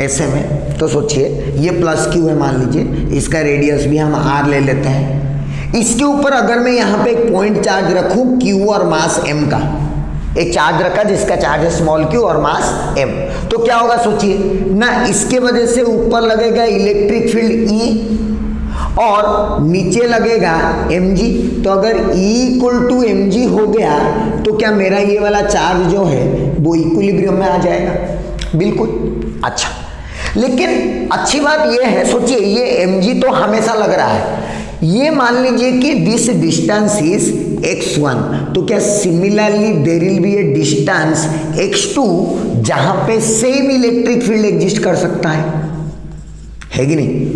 ऐसे में, तो सोचिए ये प्लस क्यू है मान लीजिए, इसका रेडियस भी हम r ले लेते हैं। इसके ऊपर अगर मैं यहाँ पे एक पॉइंट चार्ज रखूँ q और मास m का, एक चार्ज रखा जिसका चार्ज है स्मॉल q और मास m, तो क्या होगा सोचिए ना, इसके वजह से ऊपर लगेगा इलेक्ट्रिक फील्ड E और नीचे लगेगा mg। तो अगर E = mg हो गया तो क्या मेरा ये वाला चार्ज जो है वो इक्विलिब्रियम में आ जाएगा? बिल्कुल। अच्छा, लेकिन अच्छी बात ये है, सोचिए ये mg तो हमेशा लग रहा है, ये मान लीजिए कि दिस डिस्टेंस इज x1, तो क्या similarly there will be a distance x2 जहां पे सेम इलेक्ट्रिक फील्ड एग्जिस्ट कर सकता है कि नहीं?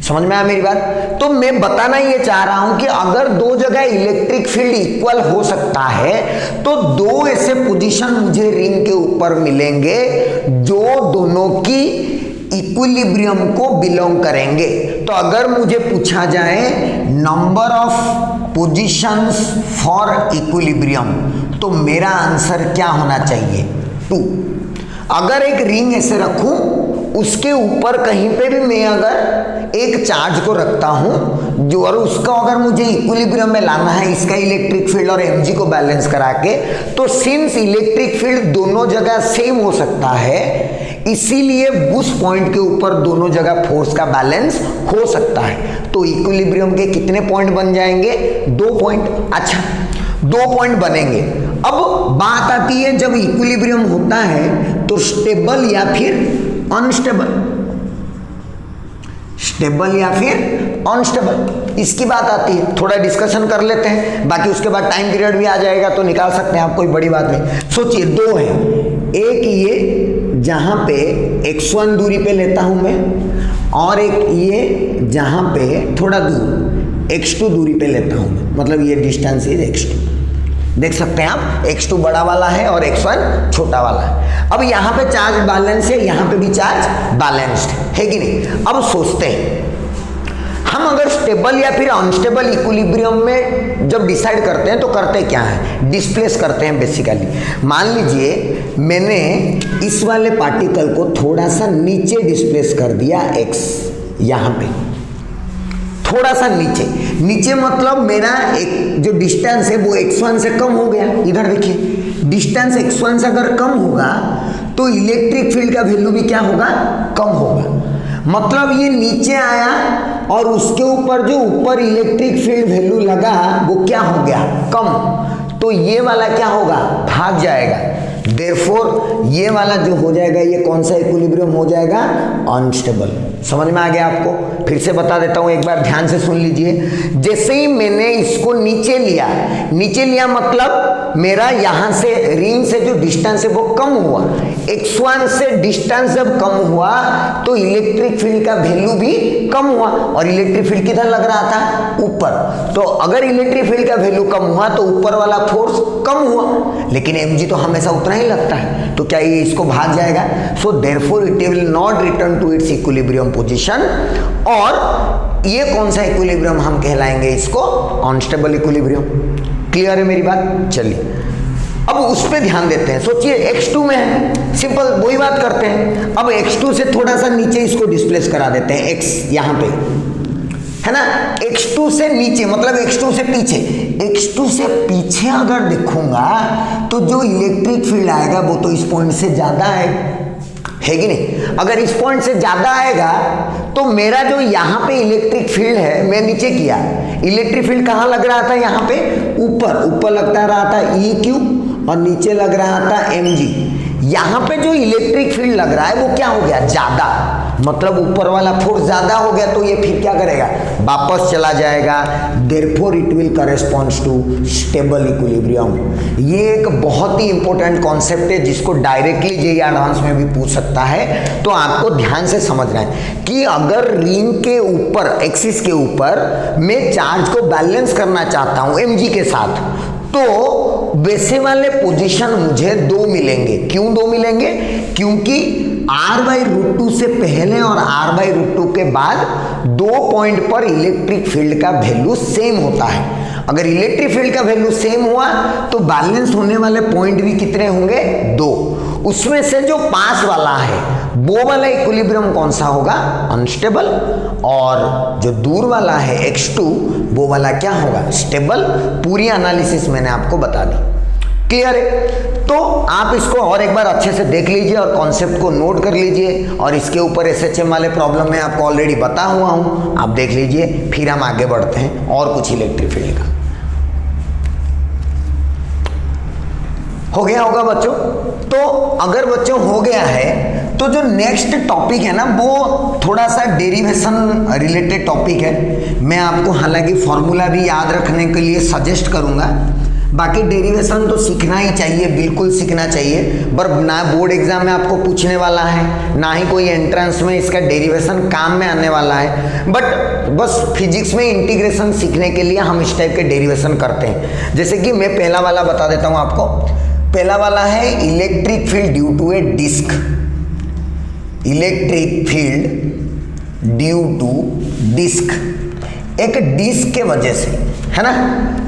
समझ में आया मेरी बात? तो मैं बताना ये चाह रहा हूं कि अगर दो जगह इलेक्ट्रिक फील्ड इक्वल हो सकता है तो दो ऐसे पोजीशन मुझे रिंग के ऊपर मिलेंगे जो दोनों की इक्विलिब्रियम को बिलोंग करेंगे। तो अगर मुझे पूछा जाए number of positions for equilibrium, तो मेरा आंसर क्या होना चाहिए? 2। अगर एक रिंग ऐसे रखूं, उसके ऊपर कहीं पे भी मैं अगर एक चार्ज को रखता हूं जो, और उसका अगर मुझे इक्विलिब्रियम में लाना है, इसका इलेक्ट्रिक फील्ड और mg को बैलेंस करा के, तो सिंस इलेक्ट्रिक फील्ड दोनों जगह सेम हो सकता है, इसीलिए उस पॉइंट के ऊपर दोनों जगह फोर्स का बैलेंस हो सकता है। तो इक्विलिब्रियम के कितने पॉइंट बन जाएंगे? 2 पॉइंट। अच्छा, 2 पॉइंट बनेंगे। अब बात आती है जब इक्विलिब्रियम होता है तो स्टेबल या फिर अनस्टेबल, स्टेबल या फिर अनस्टेबल, इसकी बात आती है। थोड़ा डिस्कशन कर लेते हैं, बाकी उसके बाद टाइम पीरियड भी आ जाएगा तो निकाल सकते हैं आप, कोई बड़ी बात नहीं। सोचिए 2 है, एक ये जहां पे x1 दूरी पे लेता हूं मैं, और एक ये जहां पे थोड़ा दूर x2 दूरी पे लेता हूं मैं, मतलब ये डिस्टेंस इज x2। देख सकते हैं आप, x2 बड़ा वाला है और x1 छोटा वाला है। अब यहाँ पे चार्ज बैलेंस है, यहाँ पे भी चार्ज बैलेंस्ड है कि नहीं? अब सोचते हैं हम अगर स्टेबल या फिर अनस्टेबल इक्विलिब्रियम में जब डिसाइड करते हैं तो करते क्या है, डिस्प्लेस करते हैं बेसिकली। मान लीजिए मैंने इस वाले पार्टिकल को थोड़ा सा नीचे डिस्प्लेस कर दिया x, यहां पे थोड़ा सा नीचे मतलब मेरा एक जो डिस्टेंस है वो x1 से कम हो गया। इधर देखिए डिस्टेंस x1 से अगर कम होगा तो इलेक्ट्रिक फील्ड का वैल्यू भी क्या होगा, कम होगा। मतलब ये नीचे आया और उसके ऊपर जो ऊपर इलेक्ट्रिक फील्ड वैल्यू लगा वो क्या हो गया, कम। तो ये वाला क्या होगा, भाग जाएगा। देयरफॉर ये वाला जो हो जाएगा ये कौन सा इक्विलिब्रियम हो जाएगा, अनस्टेबल। समझ में आ गया आपको? फिर से बता देता हूं, एक बार ध्यान से सुन लीजिए। जैसे ही मैंने इसको नीचे लिया मतलब मेरा यहां से रिंग से जो डिस्टेंस है वो कम हुआ। x1 से डिस्टेंस जब कम हुआ तो इलेक्ट्रिक फील्ड का वैल्यू भी कम हुआ। और इलेक्ट्रिक फील्ड किधर लग रहा था, ऊपर। तो अगर इलेक्ट्रिक फील्ड का वैल्यू कम हुआ तो ऊपर वाला फोर्स कम हुआ। लेकिन mg तो हमेशा उतना ही लगता है, तो क्या ये इसको भाग जाएगा। So therefore it will not return to its equilibrium position. और ये कौन सा इक्विलिब्रियम हम कहलाएंगे, इसको अनस्टेबल इक्विलिब्रियम। क्लियर है मेरी बात? चलिए अब उस पे ध्यान देते हैं। सोचिए x2 में है, सिंपल वही बात करते हैं। अब x2 से थोड़ा सा नीचे इसको डिस्प्लेस करा देते हैं, x यहां पे है ना। x2 से नीचे मतलब x2 से पीछे। x2 से पीछे अगर देखूंगा तो जो इलेक्ट्रिक फील्ड आएगा वो तो इस पॉइंट से ज्यादा है कि नहीं। अगर इस पॉइंट से ज्यादा आएगा तो मेरा जो यहाँ पे इलेक्ट्रिक फील्ड है, मैं नीचे किया, इलेक्ट्रिक फील्ड कहाँ लग रहा था, यहाँ पे ऊपर लगता रहा था EQ और नीचे लग रहा था mg। यहाँ पे जो इलेक्ट्रिक फील्ड लग रहा है वो क्या हो गया, ज्यादा। मतलब ऊपर वाला फोर्स ज्यादा हो गया तो ये फिर क्या करेगा, वापस चला जाएगा। Therefore it will corresponds to stable equilibrium. ये एक बहुत ही इंपॉर्टेंट कॉन्सेप्ट है जिसको डायरेक्टली जेईई एडवांस में भी पूछ सकता है। तो आपको ध्यान से समझना है कि अगर रिंग के ऊपर, एक्सिस के ऊपर मैं चार्ज को बैलेंस करना चाहता हूं mg के साथ, तो वैसे वाले पोजीशन मुझे दो मिलेंगे। क्यों दो मिलेंगे? क्योंकि r/√2 से पहले और r/√2 के बाद दो पॉइंट पर इलेक्ट्रिक फील्ड का वैल्यू सेम होता है। अगर इलेक्ट्रिक फील्ड का वैल्यू सेम हुआ तो बैलेंस होने वाले पॉइंट भी कितने होंगे, दो। उसमें से जो पास वाला है वो वाला इक्विलिब्रियम कौन सा होगा, अनस्टेबल। और जो दूर वाला है x2 वो वाला क्या होगा, स्टेबल। पूरी एनालिसिस मैंने आपको बता दी। क्लियर है? तो आप इसको और एक बार अच्छे से देख लीजिए और कॉन्सेप्ट को नोट कर लीजिए। और इसके ऊपर SHM वाले प्रॉब्लम में आपको ऑलरेडी बता हुआ हूं, आप देख लीजिए। फिर हम आगे बढ़ते हैं और कुछ इलेक्ट्रिक फील्ड का। हो गया होगा बच्चों? तो अगर बच्चों हो गया है तो जो नेक्स्ट टॉपिक है ना वो थोड़ा सा डेरिवेशन रिलेटेड टॉपिक है। मैं आपको हालांकि फॉर्मूला भी याद रखने के लिए सजेस्ट करूंगा। बाकी डेरिवेशन तो सीखना ही चाहिए, बिल्कुल सीखना चाहिए। पर ना बोर्ड एग्जाम में आपको पूछने वाला है, ना ही कोई एंट्रेंस में इसका डेरिवेशन काम में आने वाला है। बट बस फिजिक्स में इंटीग्रेशन सीखने के लिए हम इस टाइप के डेरिवेशन करते हैं। जैसे कि मैं पहला वाला बता देता हूं आपको। पहला वाला है electric field due to a disc. Electric field due to disc, एक डिस्क के वजह से, है ना।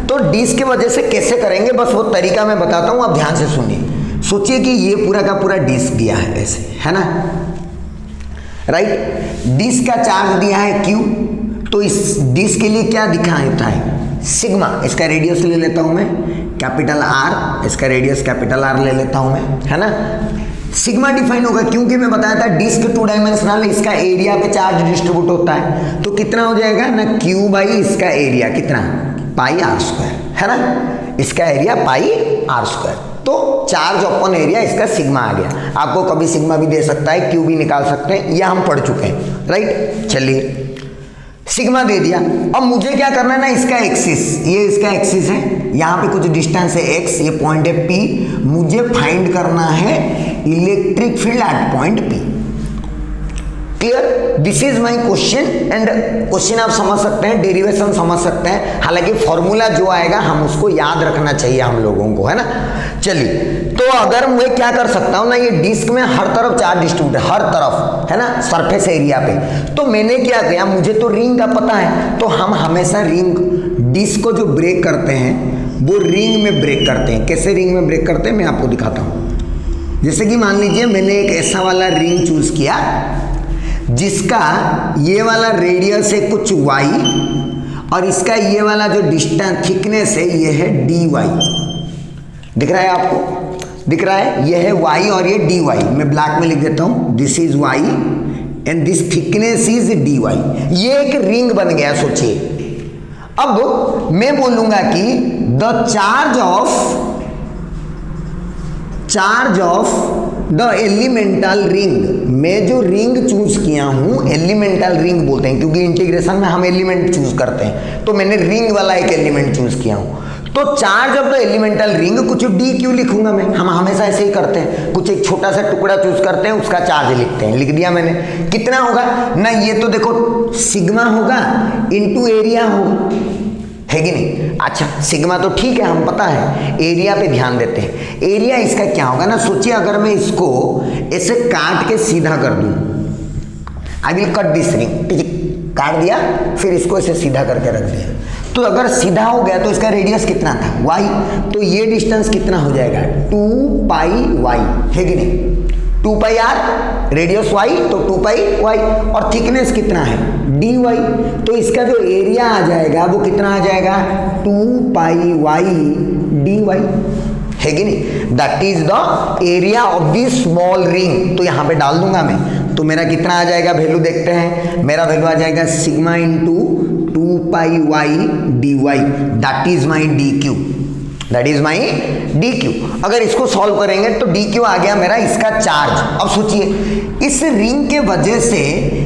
तो डिस्क के वजह से कैसे करेंगे, बस वो तरीका मैं बताता हूं, आप ध्यान से सुनिए। सोचिए कि ये पूरा का पूरा डिस्क दिया है ऐसे, है ना, राइट। डिस्क का चार्ज दिया है Q, तो इस डिस्क के लिए क्या दिखाता है, सिग्मा। इसका रेडियस ले लेता हूं मैं कैपिटल R, इसका रेडियस कैपिटल R ले लेता हूं मैं, है ना। सिग्मा डिफाइन होगा क्योंकि मैं बताया था डिस्क टू डायमेंशनल, इसका एरिया पे चार्ज डिस्ट्रीब्यूट होता है। तो कितना हो जाएगा ना, Q बाई इसका एरिया कितना, पाई r², है ना। इसका एरिया पाई r²। तो चार्ज अपॉन एरिया इसका सिग्मा आ गया। आपको कभी सिग्मा भी दे सकता है, Q भी निकाल सकते हैं, यह हम पढ़ चुके हैं, राइट। चलिए सिग्मा दे दिया। अब मुझे क्या करना है ना, इसका एक्सिस, ये इसका एक्सिस है, यहाँ पे कुछ डिस्टेंस है x, ये पॉइंट है P। मुझे फाइंड करना है electric field at point P। Clear? This is my question, and question आप समझ सकते हैं, डेरिवेशन समझ सकते हैं, हालांकि फॉर्मूला जो आएगा हम उसको याद रखना चाहिए हम लोगों को, है ना। चलिए, तो अगर मैं क्या कर सकता हूं ना, ये डिस्क में हर तरफ चार्ज डिस्ट्रीब्यूट है, हर तरफ, है ना, सरफेस एरिया पे। तो मैंने क्या किया, मुझे तो रिंग का पता है, तो हम हमेशा रिंग डिस्क को जो ब्रेक करते हैं वो रिंग में ब्रेक करते हैं। कैसे रिंग में ब्रेक करते हैं मैं आपको दिखाता हूं। जैसे कि मान लीजिए मैंने एक ऐसा वाला रिंग चूज किया जिसका ये वाला रेडियस है कुछ y, और इसका ये वाला जो डिस्टेंस थिकनेस है ये है dy। दिख रहा है आपको, दिख रहा है, ये है y और ये dy। मैं ब्लैक में लिख देता हूं, this is y and this thickness is dy। ये एक रिंग बन गया, सोचिए। अब मैं बोलूंगा कि the charge of the elemental ring, मैं जो रिंग चूज किया हूं एलिमेंटल रिंग बोलते हैं, क्योंकि इंटीग्रेशन में हम एलिमेंट चूज करते हैं, तो मैंने रिंग वाला एक एलिमेंट चूज किया हूं। तो charge of the elemental ring कुछ डी क्यू लिखूंगा मैं, हम हमेशा ऐसे ही करते हैं, कुछ एक छोटा सा टुकड़ा चूज करते हैं उसका चार्ज लिखते हैं, लिख दिया मैंने। कितना होगा ना, ये तो देखो सिग्मा होगा इनटू एरिया होगा, है कि नहीं। अच्छा, सिग्मा तो ठीक है, हम पता है, एरिया पे ध्यान देते हैं। एरिया इसका क्या होगा ना, सोचिए अगर मैं इसको ऐसे काट के सीधा कर दूं, I will cut this ring, काट दिया, फिर इसको ऐसे सीधा करके रख दिया, तो अगर सीधा हो गया तो इसका रेडियस कितना था y, तो ये डिस्टेंस कितना हो जाएगा 2 पाई y, है कि नहीं। 2 पाई r रेडियस y, तो 2 पाई y, और थिकनेस कितना है dy, तो इसका जो एरिया आ जाएगा वो कितना आ जाएगा 2 पाई y dy, है कि नहीं। That is the area of this small ring. तो यहाँ पे डाल दूंगा मैं, तो मेरा कितना आ जाएगा वैल्यू, देखते हैं। मेरा वैल्यू आ जाएगा sigma into 2 pi y dy, that is my D Q, that is my D Q. अगर इसको सॉल्व करेंगे तो डी क्यू आ गया मेरा इसका चार्ज। अब सोचिए, इस रिंग के वजह से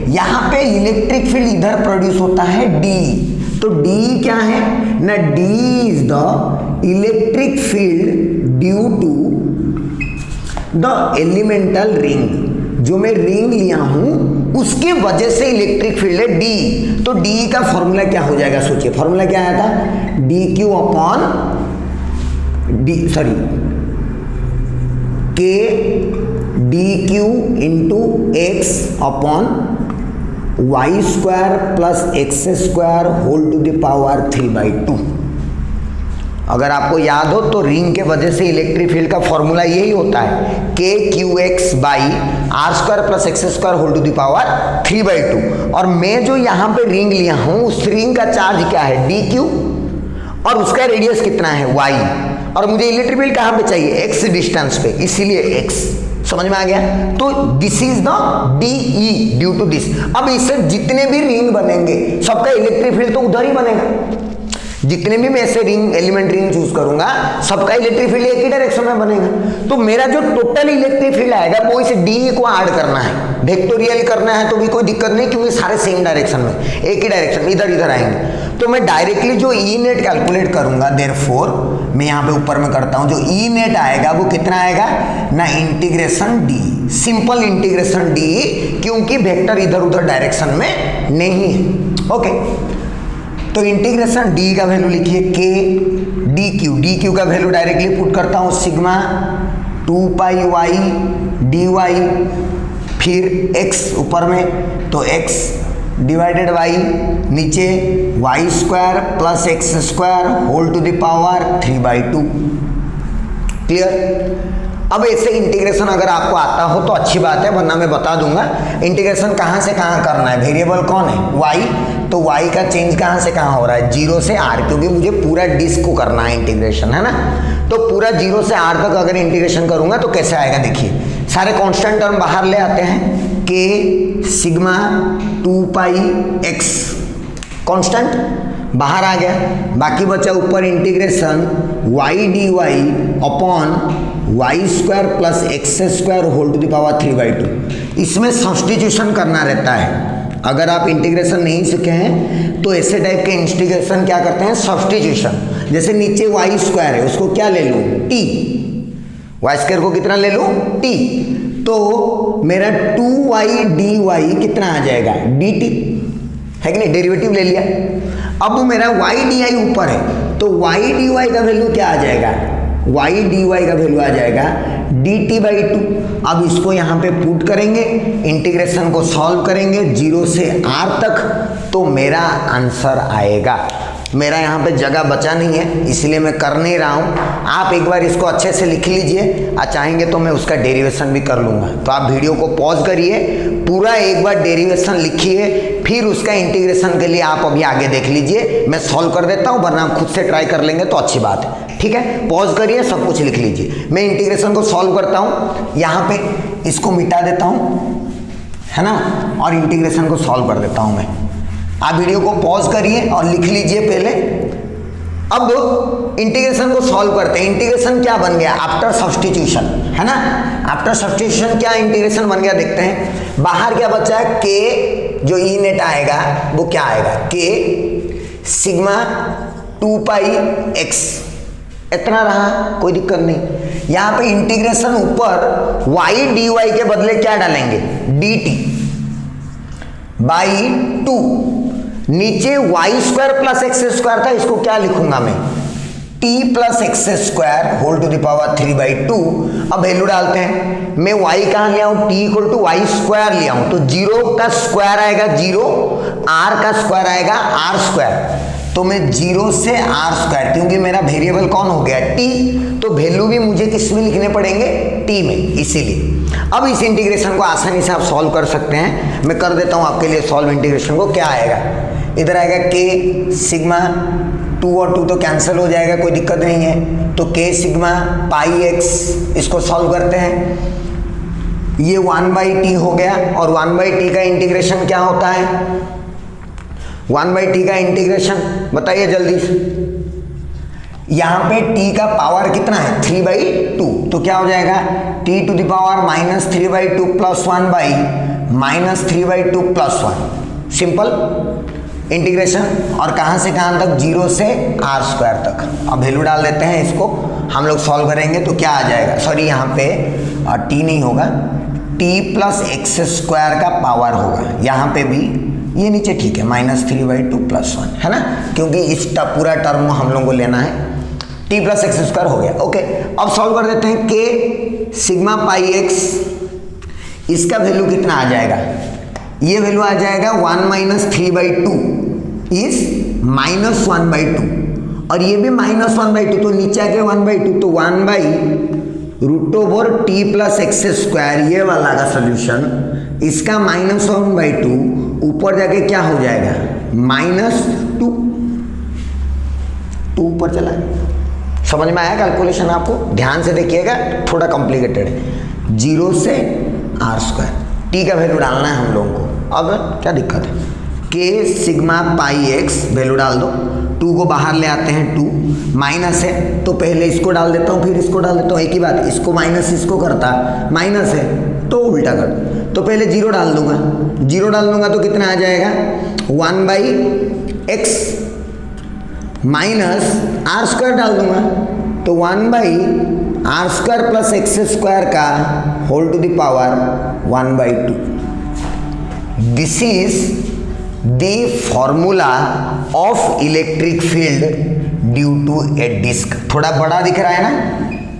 यहाँ पे इलेक्ट्रिक फील्ड इधर प्रोड्यूस होता है डी, तो डी क्या है ना, D is the electric field due to the elemental ring. जो मैं रिंग लिया हूं उसके वजह से इलेक्ट्रिक फील्ड है डी, तो डी का फॉर्मूला क्या हो जाएगा, सोचिए फॉर्मूला क्या आया था, D Q upon K D Q into X upon Y square plus X square whole to the power 3/2। अगर आपको याद हो तो रिंग के वजह से इलेक्ट्रिक फील्ड का फॉर्मूला यही होता है, K Q X by R square plus X square whole to the power 3/2। और मैं जो यहाँ पे रिंग लिया हूँ उस रिंग का चार्ज क्या है डी क्यू, और उसका रेडियस कितना है वाई, और मुझे इलेक्ट्रिक फील्ड कहाँ पे चाहिए एक्स डिस्टेंस पे, इसीलिए एक्स। समझ में आ गया। तो this is the D E due to this. अब इससे जितने भी रिंग बनेंगे सबका इलेक्ट्रिक फील्ड तो उधर ही बनेगा, जितने भी मैं ऐसे रिंग एलिमेंट रिंग चूज करूंगा सबका इलेक्ट्रिक फील्ड एक ही डायरेक्शन में बनेगा। तो मेरा जो टोटल इलेक्ट्रिक फील्ड आएगा वो इस डी को ऐड करना है, वेक्टोरियल करना है तो भी कोई दिक्कत नहीं, क्योंकि सारे सेम डायरेक्शन में, एक ही डायरेक्शन इधर इधर आएंगे। तो मैं डायरेक्टली जो ई नेट कैलकुलेट करूंगा, देयरफॉर मैं यहाँ पे ऊपर में करता हूँ, जो ई नेट आएगा वो कितना आएगा ना, integration D, simple integration D, क्योंकि वेक्टर इधर उधर डायरेक्शन में नहीं है। ओके, तो इंटीग्रेशन डी का वैल्यू लिखिए के डी क्यू का वैल्यू डायरेक्टली पुट करता हूँ sigma 2 pi Y D Y, फिर x ऊपर में तो x डिवाइडेड वाई, नीचे Y square plus X square whole to the power 3/2। Clear. अब ऐसे इंटीग्रेशन अगर आपको आता हो तो अच्छी बात है, वरना मैं बता दूंगा इंटीग्रेशन कहाँ से कहाँ करना है। वेरिएबल कौन है y, तो y का चेंज कहाँ से कहाँ हो रहा है 0 से r, क्योंकि मुझे पूरा डिस्क को करना है इंटीग्रेशन, है ना। तो पूरा 0 से r तक अगर इंटीग्रेशन करूंगा तो कैसे आएगा, देखिए सारे कांस्टेंट टर्म बाहर ले आते हैं, k sigma 2 pi x constant बाहर आ गया, बाकी बचा ऊपर integration y dy upon Y square plus X square whole to the power 3/2। इसमें सब्स्टिट्यूशन करना रहता है। अगर आप इंटीग्रेशन नहीं सीखे हैं तो ऐसे टाइप के इंटीग्रेशन क्या करते हैं, सब्स्टिट्यूशन। जैसे नीचे वाई स्क्वायर है उसको क्या ले लूँ टी, वाई स्क्वायर को कितना ले लूँ टी, तो मेरा 2y dy कितना आ जाएगा, dt है कि नहीं, डेरिवेटिव ले लिया। अब मेरा y dy ऊपर है तो y dy का वैल्यू क्या आ जाएगा, y dy का वैल्यू आ जाएगा dt/2। अब इसको यहाँ पे पुट करेंगे, इंटीग्रेशन को सॉल्व करेंगे 0 से r तक, तो मेरा आंसर आएगा। मेरा यहाँ पे जगह बचा नहीं है इसलिए मैं कर नहीं रहा हूँ, आप एक बार इसको अच्छे से लिख लीजिए, और चाहेंगे तो मैं उसका डेरिवेशन भी कर लूँगा। तो आप वीडियो को पॉज करिए, पूरा एक बार डेरिवेशन लिखिए, फिर उसका इंटीग्रेशन के लिए आप अभी आगे देख लीजिए, मैं सॉल्व कर देता हूँ, वरना आप खुद से ट्राई कर लेंगे तो अच्छी बात है। ठीक है, पॉज करिए, सब कुछ लिख लीजिए। मैं इंटीग्रेशन को सॉल्व करता हूँ, यहाँ पे इसको मिटा देता हूँ, है ना, और इंटीग्रेशन को सॉल्व कर देता हूँ मैं। आप वीडियो को पॉज करिए और लिख लीजिए पहले। अब इंटीग्रेशन को सॉल्व करते हैं। इंटीग्रेशन क्या बन गया आफ्टर सब्स्टिट्यूशन, है ना, आफ्टर सब्स्टिट्यूशन क्या इंटीग्रेशन बन गया देखते हैं। बाहर क्या बचा है, के जो ई नेट आएगा वो क्या आएगा, के सिग्मा 2πx, इतना रहा, कोई दिक्कत नहीं। यहाँ पे इंटीग्रेशन ऊपर y dy के बदले क्या डालेंगे, dt/2, नीचे y² प्लस x² था, इसको क्या लिखूंगा मैं, t plus x² whole to the power 3/2। अब वैल्यू डालते हैं, मैं y कहाँ लिया हूँ, t इक्वल टू y² लिया हूँ, तो 0 का स्क्वायर आएगा 0, r का स्क्वायर आएगा r², तो मैं 0 से r², क्योंकि मेरा वेरिएबल कौन हो गया, t, तो वैल्यू भी मुझे किस में लिखने पड़ेंगे, t में, इसीलिए। अब इस इंटीग्रेशन को आसानी से आप सॉल्व कर सकते हैं, मैं कर देता हूं आपके लिए सॉल्व इंटीग्रेशन को। क्या आएगा, इधर आएगा k सिग्मा 2 और 2 तो कैंसिल हो जाएगा, कोई दिक्कत नहीं है, तो k सिग्मा πx, इसको सॉल्व करते हैं, ये 1/t हो गया, और 1/t का इंटीग्रेशन क्या होता है, 1/t का इंटीग्रेशन बताइए जल्दी से। यहाँ पे t का पावर कितना है, 3/2, तो क्या हो जाएगा, t to the power -3/2 + 1/-3/2 + 1, simple integration. और कहाँ से कहाँ तक, 0 से r² तक। अब वैल्यू डाल देते हैं, इसको हम लोग सॉल्व करेंगे तो क्या आ जाएगा, सॉरी यहाँ पे t नहीं होगा, t + x² का पावर होगा, यहाँ पे भी ये नीचे ठीक है, -3/2 + 1, है ना, क्योंकि इस पूरा टर्म हम लोगों को लेना है, t + x² हो गया। ओके, अब सॉल्व कर देते हैं, k सिग्मा πx, इसका वैल्यू कितना आ जाएगा, ये वैल्यू आ जाएगा 1 - 3/2 इज -1/2, और ये भी -1/2, तो नीचे आके 1/2, तो 1/√t + x², ये वाला का सोल्यूशन, इसका -1/2, ऊपर जाके क्या हो जाएगा, -2 ऊपर चला गया। समझ में आया कैलकुलेशन आपको, ध्यान से देखिएगा, थोड़ा कॉम्प्लिकेटेड है। 0 से r², t का वैल्यू डालना है हम लोगों को। अब क्या दिक्कत है, k सिग्मा πx वैल्यू डाल दो, 2 को बाहर ले आते हैं, 2 माइनस है तो पहले इसको डाल देता हूँ, फिर इसको डाल देता हूँ, एक ही बात, इसको माइनस इसको करता, माइनस है तो उल्टा कर दो, तो पहले 0 डाल दूंगा, 0 डाल दूंगा तो कितना आ जाएगा, 1/x माइनस r² डाल दूंगा, तो 1/r² + x² का whole to the power 1/2। This is the formula of electric field due to a disc. थोड़ा बड़ा दिख रहा है ना,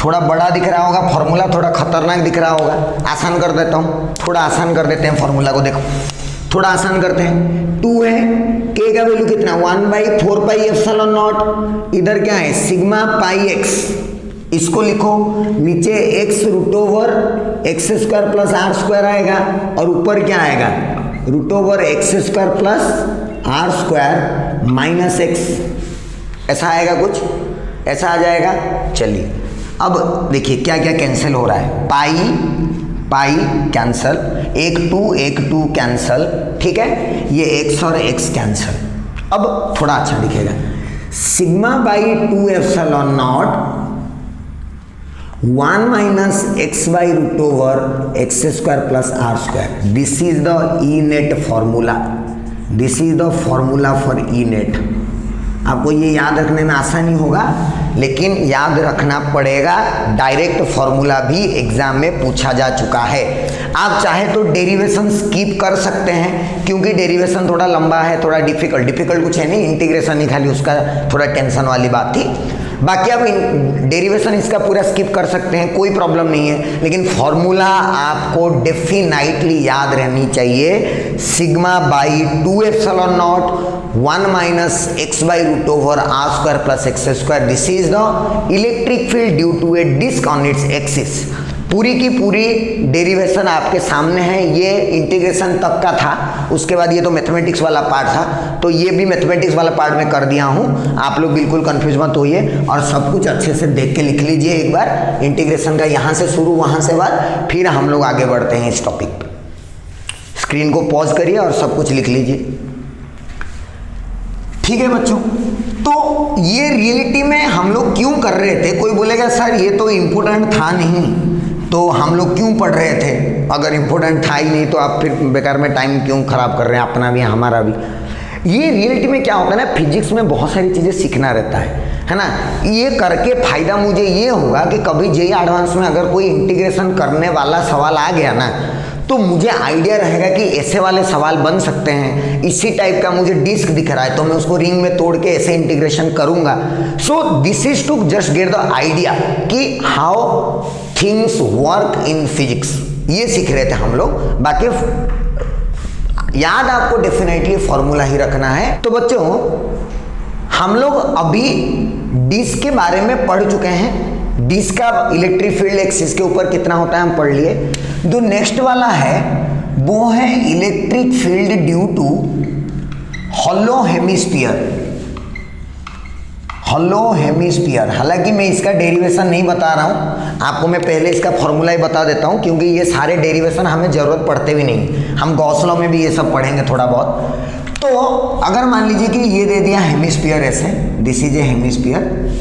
थोड़ा बड़ा दिख रहा होगा फॉर्मूला, थोड़ा खतरनाक दिख रहा होगा। आसान कर देता हूँ, थोड़ा आसान कर देते हैं फॉर्मूला को, देखो थोड़ा आसान करते हैं। 2 है, k का वैल्यू कितना, 1/4πε0, इधर क्या है सिग्मा πx, इसको लिखो, नीचे x√x² + r² आएगा, और ऊपर क्या आएगा, √x² + r² - x, ऐसा आएगा, कुछ ऐसा आ जाएगा। चलिए अब देखिए क्या क्या कैंसिल हो रहा है, पाई कैंसल, 1 2 कैंसल, ठीक है, ये x और x कैंसल। अब थोड़ा अच्छा दिखेगा, σ/2ε0 1 - x/√x² + r², this is the E net formula, this is the formula for E net. आपको ये याद रखने में आसानी होगा, लेकिन याद रखना पड़ेगा, डायरेक्ट फॉर्मूला भी एग्जाम में पूछा जा चुका है। आप चाहे तो डेरिवेशन स्किप कर सकते हैं, क्योंकि डेरिवेशन थोड़ा लंबा है, थोड़ा डिफिकल्ट कुछ है नहीं, इंटीग्रेशन ही खाली उसका थोड़ा टेंशन वाली बात थी। बाकी आप डेरिवेशन इसका पूरा स्किप कर सकते हैं, कोई प्रॉब्लम नहीं है। लेकिन फॉर्मूला आपको डेफिनेटली याद रहनी चाहिए, sigma by 2 epsilon naught 1 minus X by root over R square plus X square. This is the electric field due to a disc on its axis. पूरी की पूरी डेरिवेशन आपके सामने है, ये इंटीग्रेशन तक का था, उसके बाद ये तो मैथमेटिक्स वाला पार्ट था, तो ये भी मैथमेटिक्स वाला पार्ट में कर दिया हूँ। आप लोग बिल्कुल कंफ्यूज मत होइए और सब कुछ अच्छे से देख के लिख लीजिए एक बार। इंटीग्रेशन का यहाँ से शुरू, वहाँ से बाद, फिर हम लोग आगे बढ़ते हैं इस टॉपिक पर। स्क्रीन को पॉज करिए और सब कुछ लिख लीजिए, ठीक है बच्चों। तो ये रियलिटी में हम लोग क्यों कर रहे थे? कोई बोलेगा सर ये तो इम्पोर्टेंट था नहीं, तो हम लोग क्यों पढ़ रहे थे? अगर इम्पोर्टेंट था ही नहीं तो आप फिर बेकार में टाइम क्यों खराब कर रहे हैं, अपना भी हमारा भी। ये रियलिटी में क्या होता है ना, फिजिक्स में बहुत सारी चीज़ें सीखना रहता है ना। ये करके फायदा मुझे ये होगा कि कभी जेईई एडवांस में अगर कोई इंटीग्रेशन करने वाला सवाल आ गया ना, तो मुझे आइडिया रहेगा कि ऐसे वाले सवाल बन सकते हैं। इसी टाइप का मुझे डिस्क दिख रहा है तो मैं उसको रिंग में तोड़ के ऐसे इंटीग्रेशन करूंगा। So this is to just get the idea कि how things work in physics, ये सीख रहे थे हम लोग। बाकी याद आपको डेफिनेटली फॉर्मूला ही रखना है। तो बच्चों हम लोग अभी डिस्क के बारे में पढ़ चुके हैं, डिस्क का इलेक्ट्रिक फील्ड एक्सिस के ऊपर कितना होता है हम पढ़ लिए। जो नेक्स्ट वाला है वो है electric field due to hollow hemisphere. Hollow hemisphere, हालांकि मैं इसका डेरिवेशन नहीं बता रहा हूँ आपको, मैं पहले इसका फॉर्मूला ही बता देता हूँ, क्योंकि ये सारे डेरिवेशन हमें ज़रूरत पड़ते भी नहीं, हम गॉस लॉ में भी ये सब पढ़ेंगे थोड़ा बहुत। तो अगर मान लीजिए कि ये दे दिया हेमिस्फीयर ऐसे, दिस इज ए हेमिस्फीयर,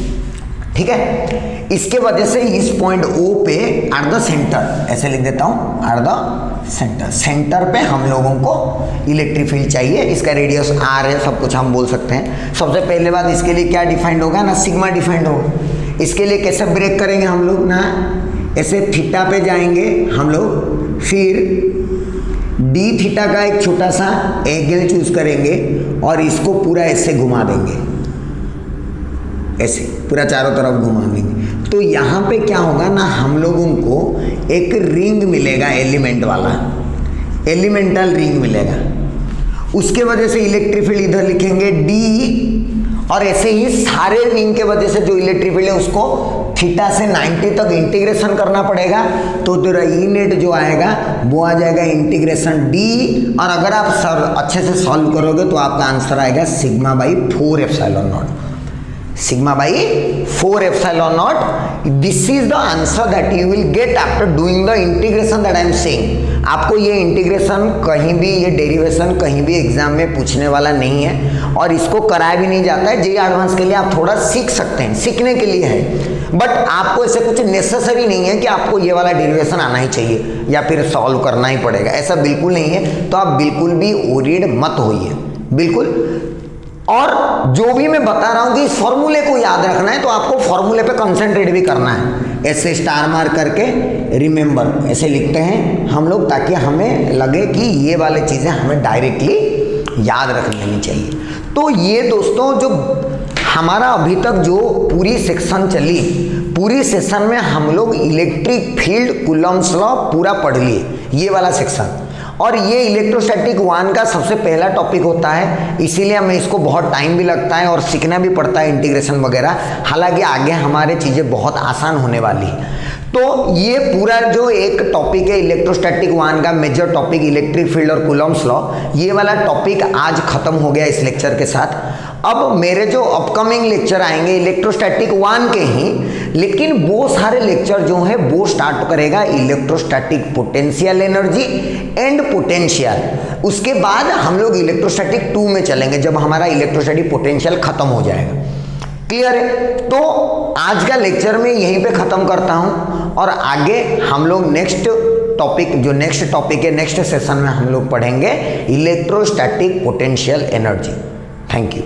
ठीक है। इसके वजह से इस पॉइंट O पे एट द सेंटर, ऐसे लिख देता हूँ, एट द सेंटर, सेंटर पे हम लोगों को इलेक्ट्रिक फील्ड चाहिए। इसका रेडियस R है, सब कुछ हम बोल सकते हैं। सबसे पहले बात, इसके लिए क्या डिफाइंड होगा ना, सिग्मा डिफाइंड होगा। इसके लिए कैसे ब्रेक करेंगे हम लोग ना, ऐसे थीटा पे जाएंगे हम लोग, फिर डी थीटा का एक छोटा सा एंगल चूज करेंगे और इसको पूरा ऐसे घुमा देंगे, ऐसे पूरा चारों तरफ घुमा देंगे। तो यहाँ पे क्या होगा ना, हम लोगों को एक रिंग मिलेगा, एलिमेंट वाला, एलिमेंटल रिंग मिलेगा। उसके वजह से इलेक्ट्रिक फील्ड इधर लिखेंगे D, और ऐसे ही सारे रिंग के वजह से जो इलेक्ट्रिक फील्ड है उसको थीटा से 90 तक इंटीग्रेशन करना पड़ेगा। तो तेरा ई नेट जो आएगा वो आ जाएगा इंटीग्रेशन D, और अगर आप अच्छे से सॉल्व करोगे तो आपका आंसर आएगा sigma by 4 epsilon not, sigma by 4 epsilon not. This is the answer that you will get after doing the integration that I am saying. आपको ये इंटीग्रेशन कहीं भी, ये डेरिवेशन कहीं भी एग्जाम में पूछने वाला नहीं है, और इसको कराया भी नहीं जाता है। जेईई एडवांस के लिए आप थोड़ा सीख सकते हैं, सीखने के लिए है, बट आपको ऐसे कुछ नेसेसरी नहीं है कि आपको ये वाला डेरिवेशन आना ही चाहिए या फिर सॉल्व करना ही पड़ेगा, ऐसा बिल्कुल नहीं है। तो आप बिल्कुल भी ओरिएड मत होइए, बिल्कुल। और जो भी मैं बता रहा हूं कि इस फॉर्मूले को याद रखना है, तो आपको फॉर्मूले पे कंसंट्रेट भी करना है। ऐसे स्टार मार्क करके रिमेंबर ऐसे लिखते हैं हम लोग, ताकि हमें लगे कि ये वाले चीज़ें हमें डायरेक्टली याद रख लेनी चाहिए। तो ये दोस्तों जो हमारा अभी तक जो पूरी सेक्शन चली, पूरी सेशन में हम लोग इलेक्ट्रिक फील्ड कूलम्ब्स लॉ पूरा पढ़ लिए, ये वाला सेक्शन। और ये इलेक्ट्रोस्टैटिक 1 का सबसे पहला टॉपिक होता है, इसीलिए हमें इसको बहुत टाइम भी लगता है और सीखना भी पड़ता है इंटीग्रेशन वगैरह। हालांकि आगे हमारे चीज़ें बहुत आसान होने वाली है। तो ये पूरा जो एक टॉपिक है इलेक्ट्रोस्टैटिक 1 का मेजर टॉपिक, इलेक्ट्रिक फील्ड और कूलम्ब्स लॉ, ये वाला टॉपिक आज खत्म हो गया इस लेक्चर के साथ। अब मेरे जो अपकमिंग लेक्चर आएंगे इलेक्ट्रोस्टैटिक 1 के ही, लेकिन वो सारे लेक्चर जो है वो स्टार्ट करेगा electrostatic potential energy and potential. उसके बाद हम लोग इलेक्ट्रोस्टैटिक 2 में चलेंगे, जब हमारा इलेक्ट्रोस्टैटिक पोटेंशियल खत्म हो जाएगा। क्लियर है? तो आज का लेक्चर में यहीं पे खत्म करता हूं, और आगे हम लोग नेक्स्ट टॉपिक, जो नेक्स्ट टॉपिक है नेक्स्ट सेशन में हम लोग पढ़ेंगे electrostatic potential energy. Thank you.